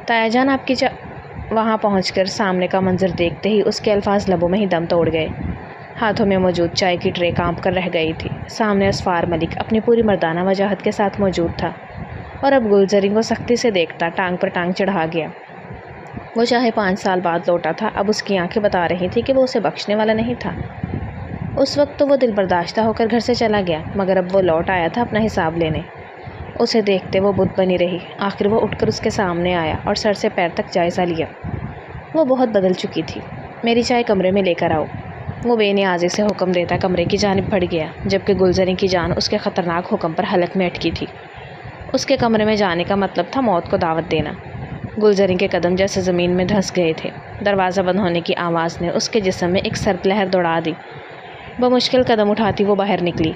تایا جان آپ کی وہاں پہنچ کر سامنے کا منظر دیکھتے ہی اس کے الفاظ لبوں میں ہی دم توڑ گئے۔ ہاتھوں میں موجود چائے کی ٹرے کانپ کر رہ گئی تھی۔ سامنے اسفار ملک اپنی پوری مردانہ وجاہت کے ساتھ موجود تھا اور اب گلزریں کو سختی سے دیکھتا ٹانگ پر ٹانگ چڑھا گیا۔ وہ چاہے 5 سال بعد لوٹا تھا، اب اس کی آنکھیں بتا رہی تھی کہ وہ اسے بخشنے والا نہیں تھا۔ اس وقت تو وہ دل برداشتہ ہو کر گھر سے چلا گیا، مگر اب وہ لوٹ آیا تھا اپنا حساب لینے۔ اسے دیکھتے وہ بت بنی رہی۔ آخر وہ اٹھ کر اس کے سامنے آیا اور سر سے پیر تک جائزہ لیا۔ وہ بہت بدل چکی تھی۔ میری چائے کمرے میں لے کر آؤ۔ وہ بے نیازی سے حکم دیتا کمرے کی جانب بڑھ گیا، جبکہ گلزریں کی جان اس کے خطرناک حکم پر حلق میں اٹکی تھی۔ اس کے کمرے میں جانے کا مطلب تھا موت کو دعوت دینا۔ گلزریں کے قدم جیسے زمین میں دھنس گئے تھے۔ دروازہ بند ہونے کی آواز نے اس کے جسم میں ایک سرد لہر دوڑا دی۔ بمشکل قدم اٹھاتی وہ باہر نکلی۔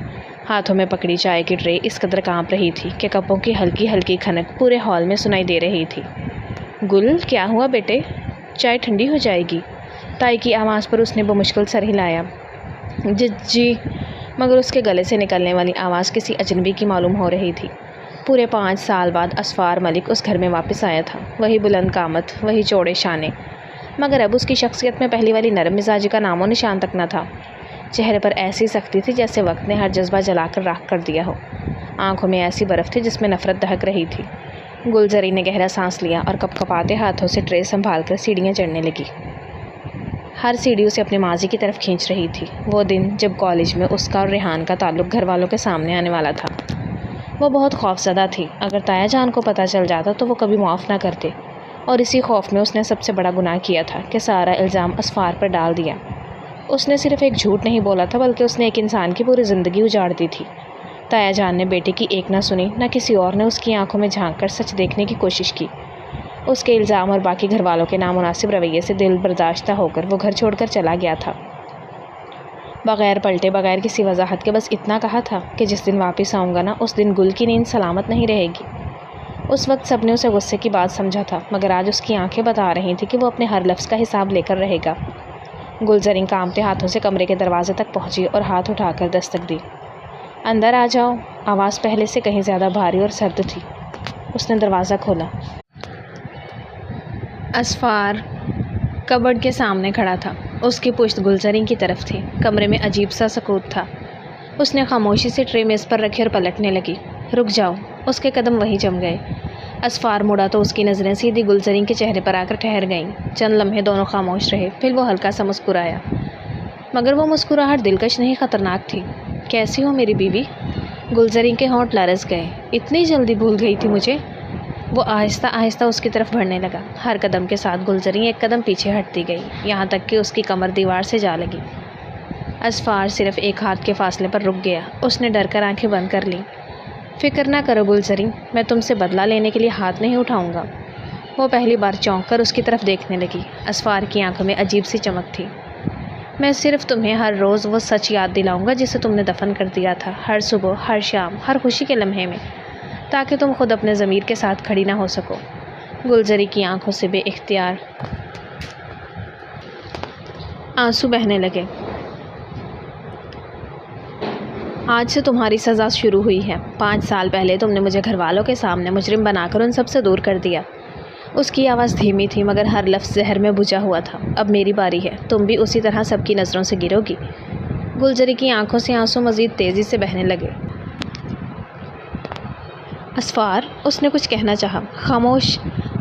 ہاتھوں میں پکڑی چائے کی ٹرے اس قدر کانپ رہی تھی کہ کپوں کی ہلکی ہلکی کھنک پورے ہال میں سنائی دے رہی تھی۔ گل، کیا ہوا بیٹے؟ چائے ٹھنڈی ہو جائے گی۔ تائی کی آواز پر اس نے بمشکل سر ہلایا۔ جی، مگر اس کے گلے سے نکلنے والی آواز کسی اجنبی کی معلوم ہو رہی تھی۔ پورے 5 سال بعد اسفار ملک اس گھر میں واپس آیا تھا۔ وہی بلند قامت، وہی چوڑے شانے، مگر اب اس کی شخصیت میں پہلی والی نرم مزاجی کا نام و نشان تک نہ تھا۔ چہرے پر ایسی سختی تھی جیسے وقت نے ہر جذبہ جلا کر راکھ کر دیا ہو۔ آنکھوں میں ایسی برف تھی جس میں نفرت دہک رہی تھی۔ گلزریں نے گہرا سانس لیا اور کپ کپاتے ہاتھوں سے ٹرے سنبھال کر سیڑھیاں چڑھنے لگی۔ ہر سیڑھی اسے اپنے ماضی کی طرف کھینچ رہی تھی۔ وہ دن جب کالج میں اس کا اور ریحان کا تعلق گھر والوں کے سامنے آنے والا تھا۔ وہ بہت خوفزدہ تھی۔ اگر تایا جان کو پتہ چل جاتا تو وہ کبھی معاف نہ کرتے، اور اسی خوف میں اس نے سب سے بڑا گناہ کیا تھا کہ سارا الزام اسفار پر ڈال دیا۔ اس نے صرف ایک جھوٹ نہیں بولا تھا، بلکہ اس نے ایک انسان کی پوری زندگی اجاڑ دی تھی۔ تایا جان نے بیٹے کی ایک نہ سنی، نہ کسی اور نے اس کی آنکھوں میں جھانک کر سچ دیکھنے کی کوشش کی۔ اس کے الزام اور باقی گھر والوں کے نامناسب رویے سے دل برداشتہ ہو کر وہ گھر چھوڑ کر چلا گیا تھا۔ بغیر پلٹے، بغیر کسی وضاحت کے بس اتنا کہا تھا کہ جس دن واپس آؤں گا نا، اس دن گل کی نیند سلامت نہیں رہے گی۔ اس وقت سب نے اسے غصے کی بات سمجھا تھا، مگر آج اس کی آنکھیں بتا رہی تھیں کہ وہ اپنے ہر لفظ کا حساب لے کر رہے گا۔ گلزریں کانپتے ہاتھوں سے کمرے کے دروازے تک پہنچی اور ہاتھ اٹھا کر دستک دی۔ اندر آ جاؤ۔ آواز پہلے سے کہیں زیادہ بھاری اور سرد تھی۔ اس نے دروازہ کھولا۔ اسفار کبرڈ کے سامنے کھڑا تھا۔ اس کی پشت گلزریں کی طرف تھی۔ کمرے میں عجیب سا سکوت تھا۔ اس نے خاموشی سے ٹرے میز پر رکھی اور پلٹنے لگی۔ رک جاؤ۔ اس کے قدم وہیں جم گئے۔ اسفار مڑا تو اس کی نظریں سیدھی گلزریں کے چہرے پر آ کر ٹھہر گئیں۔ چند لمحے دونوں خاموش رہے، پھر وہ ہلکا سا مسکرایا، مگر وہ مسکراہٹ دلکش نہیں، خطرناک تھی۔ کیسی ہو میری بیوی؟ گلزریں کے ہونٹ لرز گئے۔ اتنی جلدی بھول گئی تھی مجھے؟ وہ آہستہ آہستہ اس کی طرف بڑھنے لگا۔ ہر قدم کے ساتھ گلزریں ایک قدم پیچھے ہٹتی گئی، یہاں تک کہ اس کی کمر دیوار سے جا لگی۔ اسفار صرف ایک ہاتھ کے فاصلے پر رک گیا۔ اس نے ڈر کر آنکھیں بند کر لیں۔ فکر نہ کرو گلزریں، میں تم سے بدلہ لینے کے لیے ہاتھ نہیں اٹھاؤں گا۔ وہ پہلی بار چونک کر اس کی طرف دیکھنے لگی۔ اسفار کی آنکھوں میں عجیب سی چمک تھی۔ میں صرف تمہیں ہر روز وہ سچ یاد دلاؤں گا جسے تم نے دفن کر دیا تھا، ہر صبح، ہر شام، ہر خوشی کے لمحے میں، تاکہ تم خود اپنے ضمیر کے ساتھ کھڑی نہ ہو سکو۔ گلزریں کی آنکھوں سے بے اختیار آنسو بہنے لگے۔ آج سے تمہاری سزا شروع ہوئی ہے۔ 5 سال پہلے تم نے مجھے گھر والوں کے سامنے مجرم بنا کر ان سب سے دور کر دیا۔ اس کی آواز دھیمی تھی، مگر ہر لفظ زہر میں بجھا ہوا تھا۔ اب میری باری ہے، تم بھی اسی طرح سب کی نظروں سے گرو گی۔ گلزریں کی آنکھوں سے آنسو مزید تیزی سے بہنے لگے۔ اسفار، اس نے کچھ کہنا چاہا۔ خاموش۔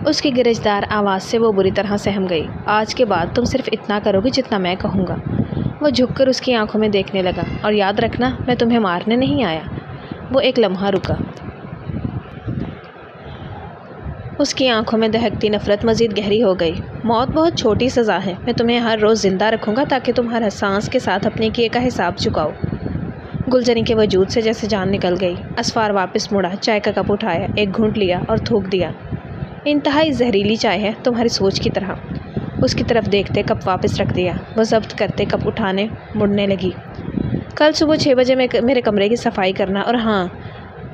اس کی گرجدار آواز سے وہ بری طرح سہم گئی۔ آج کے بعد تم صرف اتنا کرو گی جتنا میں کہوں گا۔ وہ جھک کر اس کی آنکھوں میں دیکھنے لگا۔ اور یاد رکھنا، میں تمہیں مارنے نہیں آیا۔ وہ ایک لمحہ رکا۔ اس کی آنکھوں میں دہکتی نفرت مزید گہری ہو گئی۔ موت بہت چھوٹی سزا ہے۔ میں تمہیں ہر روز زندہ رکھوں گا تاکہ تم ہر سانس کے ساتھ اپنے کیے کا حساب چکاؤ۔ گلزریں کے وجود سے جیسے جان نکل گئی۔ اسفار واپس مڑا، چائے کا کپ اٹھایا، ایک گھونٹ لیا اور تھوک دیا۔ انتہائی زہریلی چائے ہے، تمہاری سوچ کی طرح۔ اس کی طرف دیکھتے کپ واپس رکھ دیا۔ وہ ضبط کرتے کپ اٹھانے مڑنے لگی۔ کل صبح 6 بجے میرے کمرے کی صفائی کرنا، اور ہاں،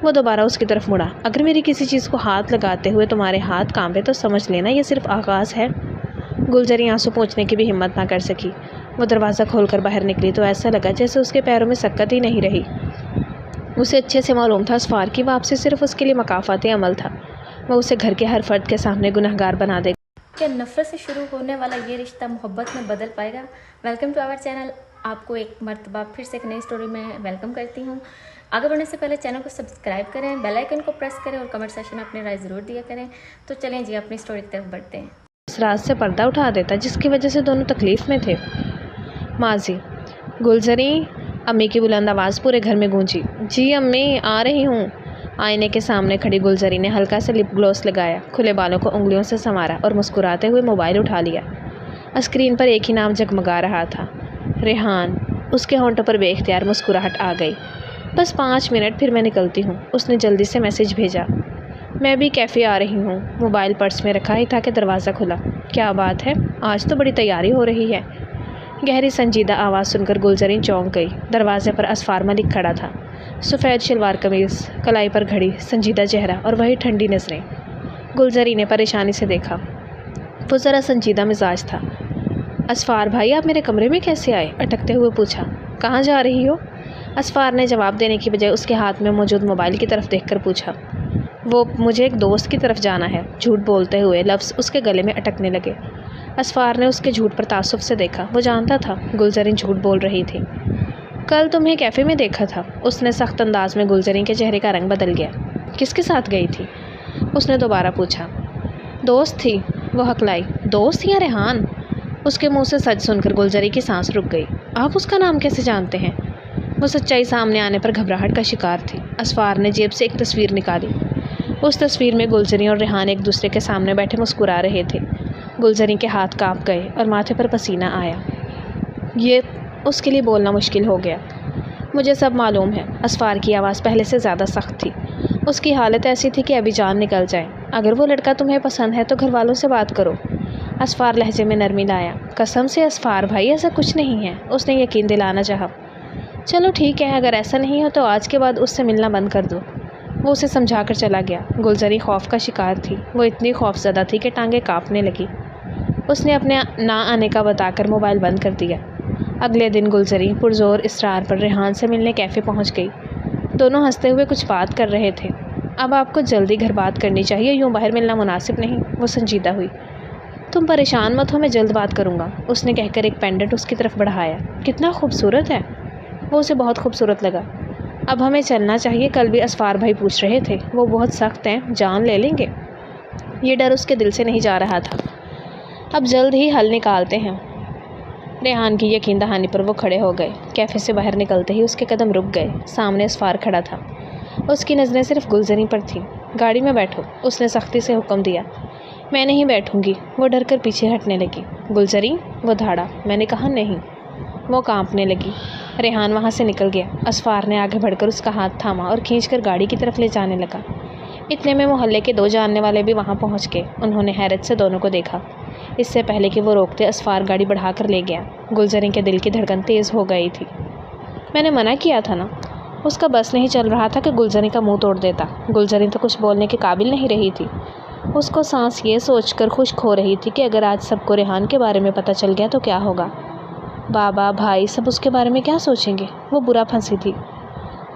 وہ دوبارہ اس کی طرف مڑا، اگر میری کسی چیز کو ہاتھ لگاتے ہوئے تمہارے ہاتھ کانپے تو سمجھ لینا یہ صرف آغاز ہے۔ گلزریں آنسو پونچھنے کی بھی ہمت نہ کر سکی۔ وہ دروازہ کھول کر باہر نکلی تو ایسا لگا جیسے اس کے پیروں میں سکت ہی نہیں رہی۔ اسے اچھے سے معلوم تھا اسفار کی واپسی صرف اس کے لیے مکافات عمل تھا۔ وہ اسے گھر کے ہر فرد کے سامنے گنہگار بنا دے گا۔ کہ نفرت سے شروع ہونے والا یہ رشتہ محبت میں بدل پائے گا۔ ویلکم ٹو آور چینل، آپ کو ایک مرتبہ پھر سے ایک نئی سٹوری میں ویلکم کرتی ہوں۔ آگے بڑھنے سے پہلے چینل کو سبسکرائب کریں، بیل آئیکن کو پریس کریں اور کمنٹ سیکشن میں اپنی رائے ضرور دیا کریں۔ تو چلیں جی اپنی سٹوری کی طرف بڑھتے ہیں۔ اس راز سے پردہ اٹھا دیتا جس کی وجہ سے دونوں تکلیف میں تھے۔ ماضی۔ گلزریں، امی کی بلند آواز پورے گھر میں گونجی۔ جی امی، آ رہی ہوں۔ آئینے کے سامنے کھڑی گلزری نے ہلکا سا لپ گلوس لگایا، کھلے بالوں کو انگلیوں سے سنوارا اور مسکراتے ہوئے موبائل اٹھا لیا۔ اسکرین پر ایک ہی نام جگمگا رہا تھا، ریحان۔ اس کے ہونٹوں پر بے اختیار مسکراہٹ آ گئی۔ بس 5 منٹ پھر میں نکلتی ہوں، اس نے جلدی سے میسج بھیجا۔ میں بھی کیفے آ رہی ہوں۔ موبائل پرس میں رکھا ہی تھا کہ دروازہ کھلا۔ کیا بات ہے؟ آج تو بڑی تیاری ہو رہی ہے۔ گہری سنجیدہ آواز سن کر گلزریں چونک گئی۔ دروازے پر اسفار ملک کھڑا تھا، سفید شلوار قمیض، کلائی پر گھڑی، سنجیدہ چہرہ اور وہی ٹھنڈی نظریں۔ گلزری نے پریشانی سے دیکھا۔ وہ ذرا سنجیدہ مزاج تھا۔ اسفار بھائی، آپ میرے کمرے میں کیسے آئے؟ اٹکتے ہوئے پوچھا۔ کہاں جا رہی ہو؟ اسفار نے جواب دینے کی بجائے اس کے ہاتھ میں موجود موبائل کی طرف دیکھ کر پوچھا۔ وہ مجھے ایک دوست کی طرف جانا ہے، جھوٹ بولتے ہوئے لفظ اس کے گلے میں اٹکنے لگے۔ اسفار نے اس کے جھوٹ پر تعصب سے دیکھا۔ وہ جانتا تھا گلزریں جھوٹ بول رہی تھی۔ کل تمہیں کیفے میں دیکھا تھا۔ اس نے سخت انداز میں گلزریں کے چہرے کا رنگ بدل گیا۔ کس کے ساتھ گئی تھی؟ اس نے دوبارہ پوچھا۔ دوست تھی، وہ ہکلائی۔ دوست یا ریحان؟ اس کے منہ سے سچ سن کر گلزری کی سانس رک گئی۔ آپ اس کا نام کیسے جانتے ہیں؟ وہ سچائی سامنے آنے پر گھبراہٹ کا شکار تھی۔ اسفار نے جیب سے ایک تصویر نکالی۔ اس تصویر میں گلزری اور ریحان ایک دوسرے کے سامنے بیٹھے مسکرا رہے تھے۔ گلزری کے ہاتھ کانپ گئے اور ماتھے پر پسینہ آیا۔ یہ اس کے لیے بولنا مشکل ہو گیا۔ مجھے سب معلوم ہے۔ اسفار کی آواز پہلے سے زیادہ سخت تھی۔ اس کی حالت ایسی تھی کہ ابھی جان نکل جائے۔ اگر وہ لڑکا تمہیں پسند ہے تو گھر والوں سے بات کرو۔ اسفار لہجے میں نرمی لایا۔ قسم سے اسفار بھائی، ایسا کچھ نہیں ہے، اس نے یقین دلانا چاہا۔ چلو ٹھیک ہے، اگر ایسا نہیں ہو تو آج کے بعد اس سے ملنا بند کر دو۔ وہ اسے سمجھا کر چلا گیا۔ گلزری خوف کا شکار تھی۔ وہ اتنی خوف زدہ تھی کہ ٹانگیں کانپنے لگی۔ اس نے اپنے نہ آنے کا بتا کر موبائل بند کر دیا۔ اگلے دن گلزری پرزور اصرار پر ریحان سے ملنے کیفے پہنچ گئی۔ دونوں ہنستے ہوئے کچھ بات کر رہے تھے۔ اب آپ کو جلدی گھر بات کرنی چاہیے، یوں باہر ملنا مناسب نہیں۔ وہ سنجیدہ ہوئی۔ تم پریشان مت ہو، میں جلد بات کروں گا، اس نے کہہ کر ایک پینڈنٹ اس کی طرف بڑھایا۔ کتنا خوبصورت ہے۔ وہ اسے بہت خوبصورت لگا۔ اب ہمیں چلنا چاہیے، کل بھی اسفار بھائی پوچھ رہے تھے۔ وہ بہت سخت ہیں، جان لے لیں گے؟ یہ ڈر اس کے دل سے نہیں جا رہا تھا۔ اب جلد ہی حل نکالتے ہیں۔ ریحان کی یقین دہانی پر وہ کھڑے ہو گئے۔ کیفے سے باہر نکلتے ہی اس کے قدم رک گئے۔ سامنے اسفار کھڑا تھا۔ اس کی نظریں صرف گلزری پر تھیں۔ گاڑی میں بیٹھو، اس نے سختی سے حکم دیا۔ میں نہیں بیٹھوں گی، وہ ڈر کر پیچھے ہٹنے لگی۔ گلزری، وہ دھاڑا۔ میں نے کہا نہیں۔ وہ کانپنے لگی۔ ریحان وہاں سے نکل گیا۔ اسفار نے آگے بڑھ کر اس کا ہاتھ تھاما اور کھینچ کر گاڑی کی طرف لے جانے لگا۔ اتنے میں محلے کے 2 جاننے والے بھی وہاں پہنچ گئے۔ انہوں نے حیرت سے دونوں کو دیکھا۔ اس سے پہلے کہ وہ روکتے، اسفار گاڑی بڑھا کر لے گیا۔ گلزری کے دل کی دھڑکن تیز ہو گئی تھی۔ میں نے منع کیا تھا نا۔ اس کا بس نہیں چل رہا تھا کہ گلزری کا منہ توڑ دیتا۔ گلزری تو کچھ بولنے کے قابل نہیں رہی تھی۔ اس کو سانس یہ سوچ کر خشک ہو رہی تھی کہ اگر آج سب کو ریحان کے بارے میں پتہ چل گیا تو کیا ہوگا۔ بابا، بھائی سب اس کے بارے میں کیا سوچیں گے؟ وہ برا پھنسی تھی۔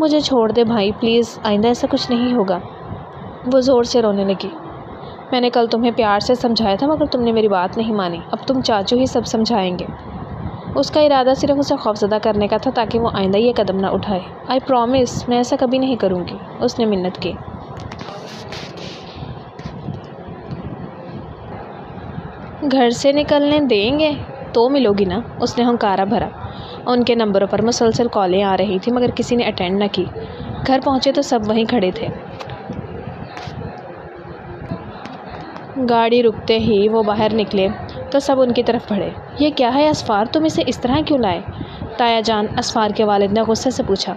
مجھے چھوڑ دے بھائی پلیز، آئندہ ایسا کچھ نہیں ہوگا۔ وہ زور سے رونے لگی۔ میں نے کل تمہیں پیار سے سمجھایا تھا مگر تم نے میری بات نہیں مانی۔ اب تم چاچو ہی سب سمجھائیں گے۔ اس کا ارادہ صرف اسے خوفزدہ کرنے کا تھا تاکہ وہ آئندہ یہ قدم نہ اٹھائے۔ آئی پرومس، میں ایسا کبھی نہیں کروں گی، اس نے منت کی۔ گھر سے نکلنے دیں گے تو ملو گی نا، اس نے ہنکارا بھرا۔ ان کے نمبروں پر مسلسل کالیں آ رہی تھیں مگر کسی نے اٹینڈ نہ کی۔ گھر پہنچے تو سب وہیں کھڑے تھے۔ گاڑی رکتے ہی وہ باہر نکلے تو سب ان کی طرف بڑھے۔ یہ کیا ہے اسفار، تم اسے اس طرح کیوں لائے؟ تایا جان، اسفار کے والد نے غصے سے پوچھا۔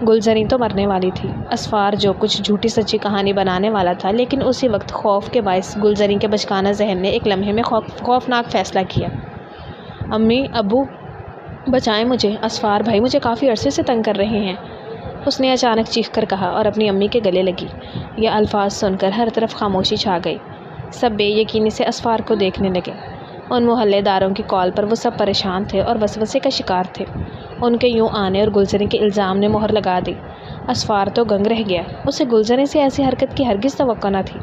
گلزری تو مرنے والی تھی۔ اسفار جو کچھ جھوٹی سچی کہانی بنانے والا تھا، لیکن اسی وقت خوف کے باعث گلزری کے بچکانہ ذہن نے ایک لمحے میں خوفناک فیصلہ کیا۔ امی، ابو بچائیں مجھے، اسفار بھائی مجھے کافی عرصے سے تنگ کر رہے ہیں، اس نے اچانک چیخ کر کہا اور اپنی امی کے گلے لگی۔ یہ الفاظ سن کر ہر طرف خاموشی چھا گئی۔ سب بے یقینی سے اسفار کو دیکھنے لگے۔ ان محلے داروں کی کال پر وہ سب پریشان تھے اور وسوسے کا شکار تھے۔ ان کے یوں آنے اور گلزری کے الزام نے مہر لگا دی۔ اسفار تو گنگ رہ گیا۔ اسے گلزری سے ایسی حرکت کی ہرگز توقع نہ تھی۔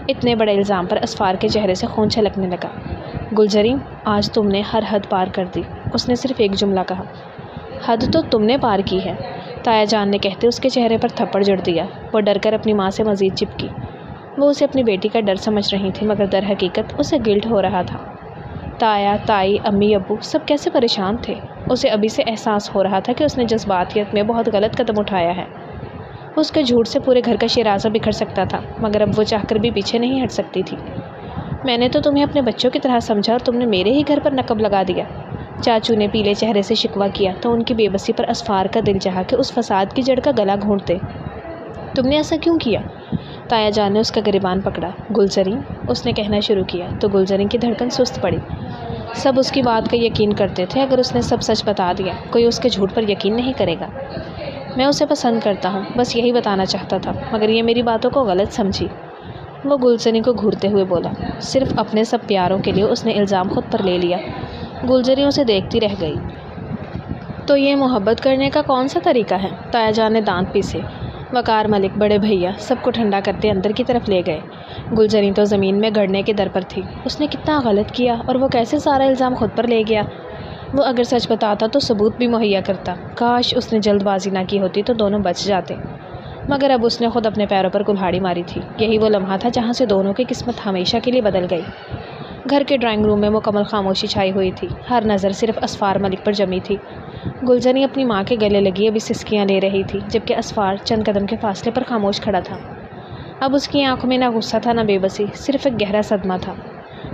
اتنے بڑے الزام پر اسفار کے چہرے سے خون چھلکنے لگا۔ گلزریں، آج تم نے ہر حد پار کر دی، اس نے صرف ایک جملہ کہا۔ حد تو تم نے پار کی ہے، تایا جان نے کہتے اس کے چہرے پر تھپڑ جڑ دیا۔ وہ ڈر کر اپنی ماں سے مزید چپکی۔ وہ اسے اپنی بیٹی کا ڈر سمجھ رہی تھی، مگر در حقیقت اسے گلٹ ہو رہا تھا۔ تایا، تائی، امی ابو سب کیسے پریشان تھے۔ اسے ابھی سے احساس ہو رہا تھا کہ اس نے جذباتیت میں بہت غلط قدم اٹھایا ہے۔ اس کے جھوٹ سے پورے گھر کا شیرازہ بکھر سکتا تھا، مگر اب وہ چاہ کر بھی پیچھے نہیں ہٹ سکتی تھی۔ میں نے تو تمہیں اپنے بچوں کی طرح سمجھا اور تم نے میرے ہی گھر پر نقب لگا دیا، چاچو نے پیلے چہرے سے شکوہ کیا تو ان کی بے بسی پر اسفار کا دل چاہا کہ اس فساد کی جڑ کا گلا گھونٹ دے۔ تم نے ایسا کیوں کیا؟ تایا جان نے اس کا گریبان پکڑا۔ گلزریں، اس نے کہنا شروع کیا تو گلزریں کی دھڑکن سست پڑی۔ سب اس کی بات کا یقین کرتے تھے، اگر اس نے سب سچ بتا دیا کوئی اس کے جھوٹ پر یقین نہیں کرے گا۔ میں اسے پسند کرتا ہوں، بس یہی بتانا چاہتا تھا، مگر یہ میری باتوں کو غلط سمجھی۔ وہ گلزریں کو گھورتے ہوئے بولا۔ صرف اپنے سب پیاروں کے لیے اس نے الزام خود پر لے لیا۔ گلزریں اسے دیکھتی رہ گئی۔ تو یہ محبت کرنے کا کون سا طریقہ ہے؟ تایا جان نے دانت پیسے۔ وقار ملک، بڑے بھیا سب کو ٹھنڈا کرتے اندر کی طرف لے گئے۔ گلزریں تو زمین میں گڑنے کے در پر تھی۔ اس نے کتنا غلط کیا اور وہ کیسے سارا الزام خود پر لے گیا؟ وہ اگر سچ بتاتا تو ثبوت بھی مہیا کرتا۔ کاش اس نے جلد بازی نہ کی ہوتی تو دونوں بچ جاتے، مگر اب اس نے خود اپنے پیروں پر کلہاڑی ماری تھی۔ یہی وہ لمحہ تھا جہاں سے دونوں کی قسمت ہمیشہ کے لیے بدل گئی۔ گھر کے ڈرائنگ روم میں مکمل خاموشی چھائی ہوئی تھی، ہر نظر صرف اسفار ملک پر جمی تھی۔ گلزریں اپنی ماں کے گلے لگی ابھی سسکیاں لے رہی تھی، جبکہ اسفار چند قدم کے فاصلے پر خاموش کھڑا تھا۔ اب اس کی آنکھوں میں نہ غصہ تھا نہ بے بسی، صرف ایک گہرا صدمہ تھا۔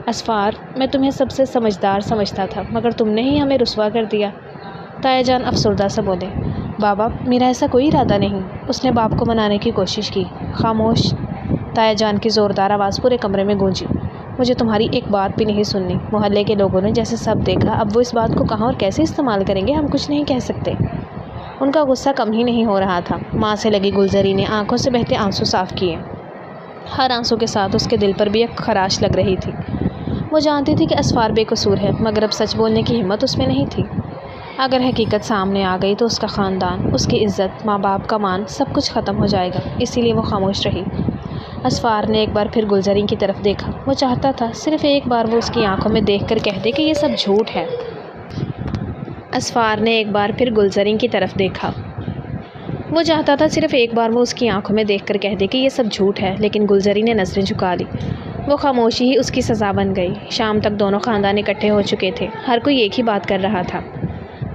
اسفار، میں تمہیں سب سے سمجھدار سمجھتا تھا، مگر تم نے ہی ہمیں رسوا کر دیا۔ تایا جان افسردہ سے بولے۔ بابا، میرا ایسا کوئی ارادہ نہیں۔ اس نے باپ کو منانے کی کوشش کی۔ خاموش، تایا جان کی زوردار آواز پورے کمرے میں گونجی۔ مجھے تمہاری ایک بات بھی نہیں سننی۔ محلے کے لوگوں نے جیسے سب دیکھا، اب وہ اس بات کو کہاں اور کیسے استعمال کریں گے ہم کچھ نہیں کہہ سکتے۔ ان کا غصہ کم ہی نہیں ہو رہا تھا۔ ماں سے لگی گلزریں نے آنکھوں سے بہتے آنسو صاف کیے۔ ہر آنسو کے ساتھ اس کے دل پر بھی ایک خراش لگ رہی تھی۔ وہ جانتی تھی کہ اسفار بے قصور ہے، مگر اب سچ بولنے کی ہمت اس میں نہیں تھی۔ اگر حقیقت سامنے آ گئی تو اس کا خاندان، اس کی عزت، ماں باپ کا مان، سب کچھ ختم ہو جائے گا، اسی لیے وہ خاموش رہی۔ اسفار نے ایک بار پھر گلزریں کی طرف دیکھا۔ وہ چاہتا تھا صرف ایک بار وہ اس کی آنکھوں میں دیکھ کر کہہ دے کہ یہ سب جھوٹ ہے۔ اسفار نے ایک بار پھر گلزریں کی طرف دیکھا۔ وہ چاہتا تھا صرف ایک بار وہ اس کی آنکھوں میں دیکھ کر کہہ دے کہ یہ سب جھوٹ ہے، لیکن گلزریں نے نظریں جھکا لی۔ وہ خاموشی ہی اس کی سزا بن گئی۔ شام تک دونوں خاندان اکٹھے ہو چکے تھے، ہر کوئی ایک ہی بات کر رہا تھا۔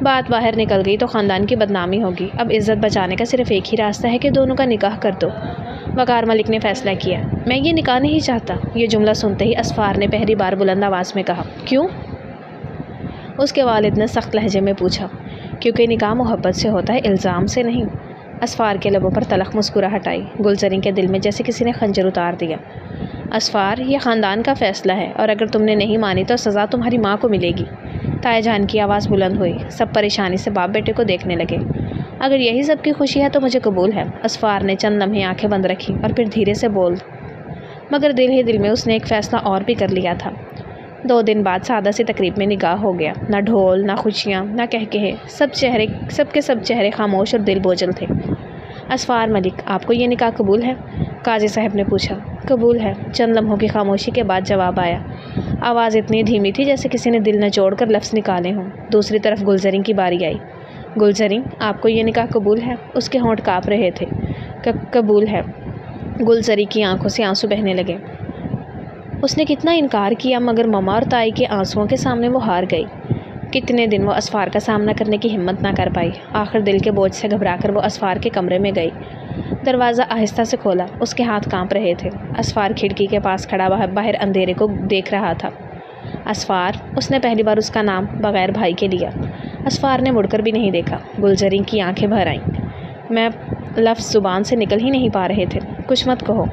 بات باہر نکل گئی تو خاندان کی بدنامی ہوگی۔ اب عزت بچانے کا صرف ایک ہی راستہ ہے کہ دونوں کا نکاح کر دو۔ وقار ملک نے فیصلہ کیا۔ میں یہ نکاح نہیں چاہتا۔ یہ جملہ سنتے ہی اسفار نے پہلی بار بلند آواز میں کہا۔ کیوں؟ اس کے والد نے سخت لہجے میں پوچھا۔ کیونکہ نکاح محبت سے ہوتا ہے، الزام سے نہیں۔ اسفار کے لبوں پر تلخ مسکراہٹ آئی۔ گلزریں کے دل میں جیسے کسی نے خنجر اتار دیا۔ اسفار، یہ خاندان کا فیصلہ ہے، اور اگر تم نے نہیں مانی تو سزا تمہاری ماں کو ملے گی۔ تایا جان کی آواز بلند ہوئی۔ سب پریشانی سے باپ بیٹے کو دیکھنے لگے۔ اگر یہی سب کی خوشی ہے تو مجھے قبول ہے۔ اسفار نے چند لمحے آنکھیں بند رکھی اور پھر دھیرے سے بول، مگر دل ہی دل میں اس نے ایک فیصلہ اور بھی کر لیا تھا۔ 2 دن بعد سادہ سی تقریب میں نکاح ہو گیا۔ نہ ڈھول، نہ خوشیاں، نہ قہقہے، سب کے چہرے خاموش اور دل بوجھل تھے۔ اسفار ملک، آپ کو یہ نکاح قبول ہے؟ قاضی صاحب نے پوچھا۔ قبول ہے، چند لمحوں کی خاموشی کے بعد جواب آیا۔ آواز اتنی دھیمی تھی جیسے کسی نے دل نچوڑ کر لفظ نکالے ہوں۔ دوسری طرف گلزریں کی باری آئی۔ گلزریں، آپ کو یہ نکاح قبول ہے؟ اس کے ہونٹ کانپ رہے تھے۔ قبول ہے۔ گلزریں کی آنکھوں سے آنسو بہنے لگے۔ اس نے کتنا انکار کیا، مگر مما اور تائی کے آنسوؤں کے سامنے وہ ہار گئی۔ کتنے دن وہ اسفار کا سامنا کرنے کی ہمت نہ کر پائی۔ آخر دل کے بوجھ سے گھبرا کر وہ اسفار کے کمرے میں گئی۔ دروازہ آہستہ سے کھولا۔ اس کے ہاتھ کانپ رہے تھے۔ اسفار کھڑکی کے پاس کھڑا باہر اندھیرے کو دیکھ رہا تھا۔ اسفار، اس نے پہلی بار اس کا نام بغیر بھائی کے لیا۔ اسفار نے مڑ کر بھی نہیں دیکھا۔ گلزریں کی آنکھیں بھر آئیں۔ میں لفظ زبان سے نکل ہی نہیں پا رہے تھے۔ کچھ مت کہو۔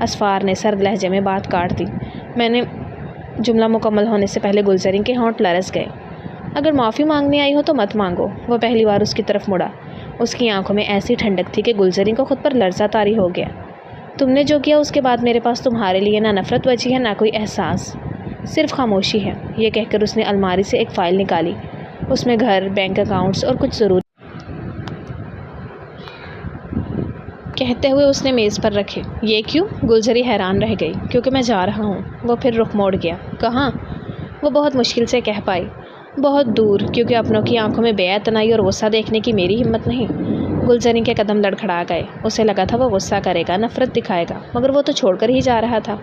اسفار نے سرد لہجے میں بات کاٹ دی۔ میں نے جملہ مکمل ہونے سے پہلے گلزریں کے ہونٹ لرز گئے۔ اگر معافی مانگنے آئی ہو تو مت مانگو۔ وہ پہلی بار اس کی طرف مڑا۔ اس کی آنکھوں میں ایسی ٹھنڈک تھی کہ گلزریں کو خود پر لرزہ طاری ہو گیا۔ تم نے جو کیا اس کے بعد میرے پاس تمہارے لیے نہ نفرت بچی ہے نہ کوئی احساس، صرف خاموشی ہے۔ یہ کہہ کر اس نے الماری سے ایک فائل نکالی۔ اس میں گھر، بینک اکاؤنٹس اور کچھ ضروری کہتے ہوئے اس نے میز پر رکھے۔ یہ کیوں؟ گلزری حیران رہ گئی۔ کیونکہ میں جا رہا ہوں۔ وہ پھر رخ موڑ گیا۔ کہاں؟ وہ بہت مشکل سے کہہ پائی۔ بہت دور، کیونکہ اپنوں کی آنکھوں میں بے اعتنائی اور غصہ دیکھنے کی میری ہمت نہیں۔ گلزری کے قدم لڑکھڑا گئے۔ اسے لگا تھا وہ غصہ کرے گا، نفرت دکھائے گا، مگر وہ تو چھوڑ کر ہی جا رہا تھا۔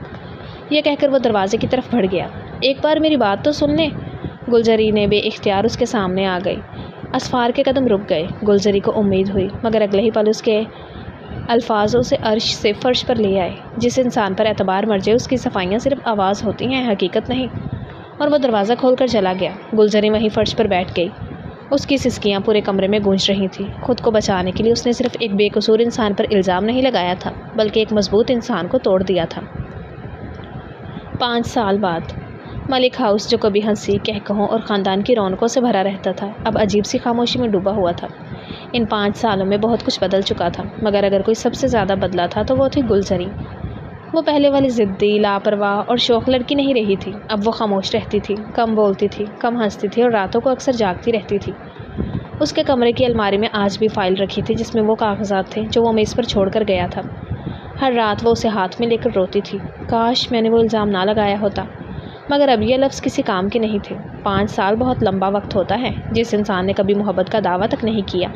یہ کہہ کر وہ دروازے کی طرف بڑھ گیا۔ ایک بار میری بات تو سن لیں۔ گلزری نے بے اختیار اس کے سامنے آ گئی۔ اسفار کے قدم رک گئے۔ گلزری کو امید ہوئی، مگر اگلے ہی پل اس کے الفاظ اسے عرش سے فرش پر لے آئے۔ جس انسان پر اعتبار مر جائے اس کی صفائیاں صرف آواز ہوتی ہیں، حقیقت نہیں۔ اور وہ دروازہ کھول کر چلا گیا۔ گلزری وہیں فرش پر بیٹھ گئی۔ اس کی سسکیاں پورے کمرے میں گونج رہی تھیں۔ خود کو بچانے کے لیے اس نے صرف ایک بے قصور انسان پر الزام نہیں لگایا تھا، بلکہ ایک مضبوط انسان کو توڑ دیا تھا۔ 5 سال بعد ملک ہاؤس، جو کبھی ہنسی، کہکہوں اور خاندان کی رونقوں سے بھرا رہتا تھا، اب عجیب سی خاموشی میں ڈوبا ہوا تھا۔ ان 5 سالوں میں بہت کچھ بدل چکا تھا، مگر اگر کوئی سب سے زیادہ بدلا تھا تو وہ تھی گلزری۔ وہ پہلے والی ضدی، لاپرواہ اور شوخ لڑکی نہیں رہی تھی۔ اب وہ خاموش رہتی تھی، کم بولتی تھی، کم ہنستی تھی اور راتوں کو اکثر جاگتی رہتی تھی۔ اس کے کمرے کی الماری میں آج بھی فائل رکھی تھی جس میں وہ کاغذات تھے جو وہ میز پر چھوڑ کر گیا تھا۔ ہر رات وہ اسے ہاتھ میں لے کر روتی تھی، کاش میں نے وہ الزام نہ لگایا ہوتا، مگر اب یہ لفظ کسی کام کے نہیں تھے۔ 5 سال بہت لمبا وقت ہوتا ہے۔ جس انسان نے کبھی محبت کا دعویٰ تک نہیں کیا،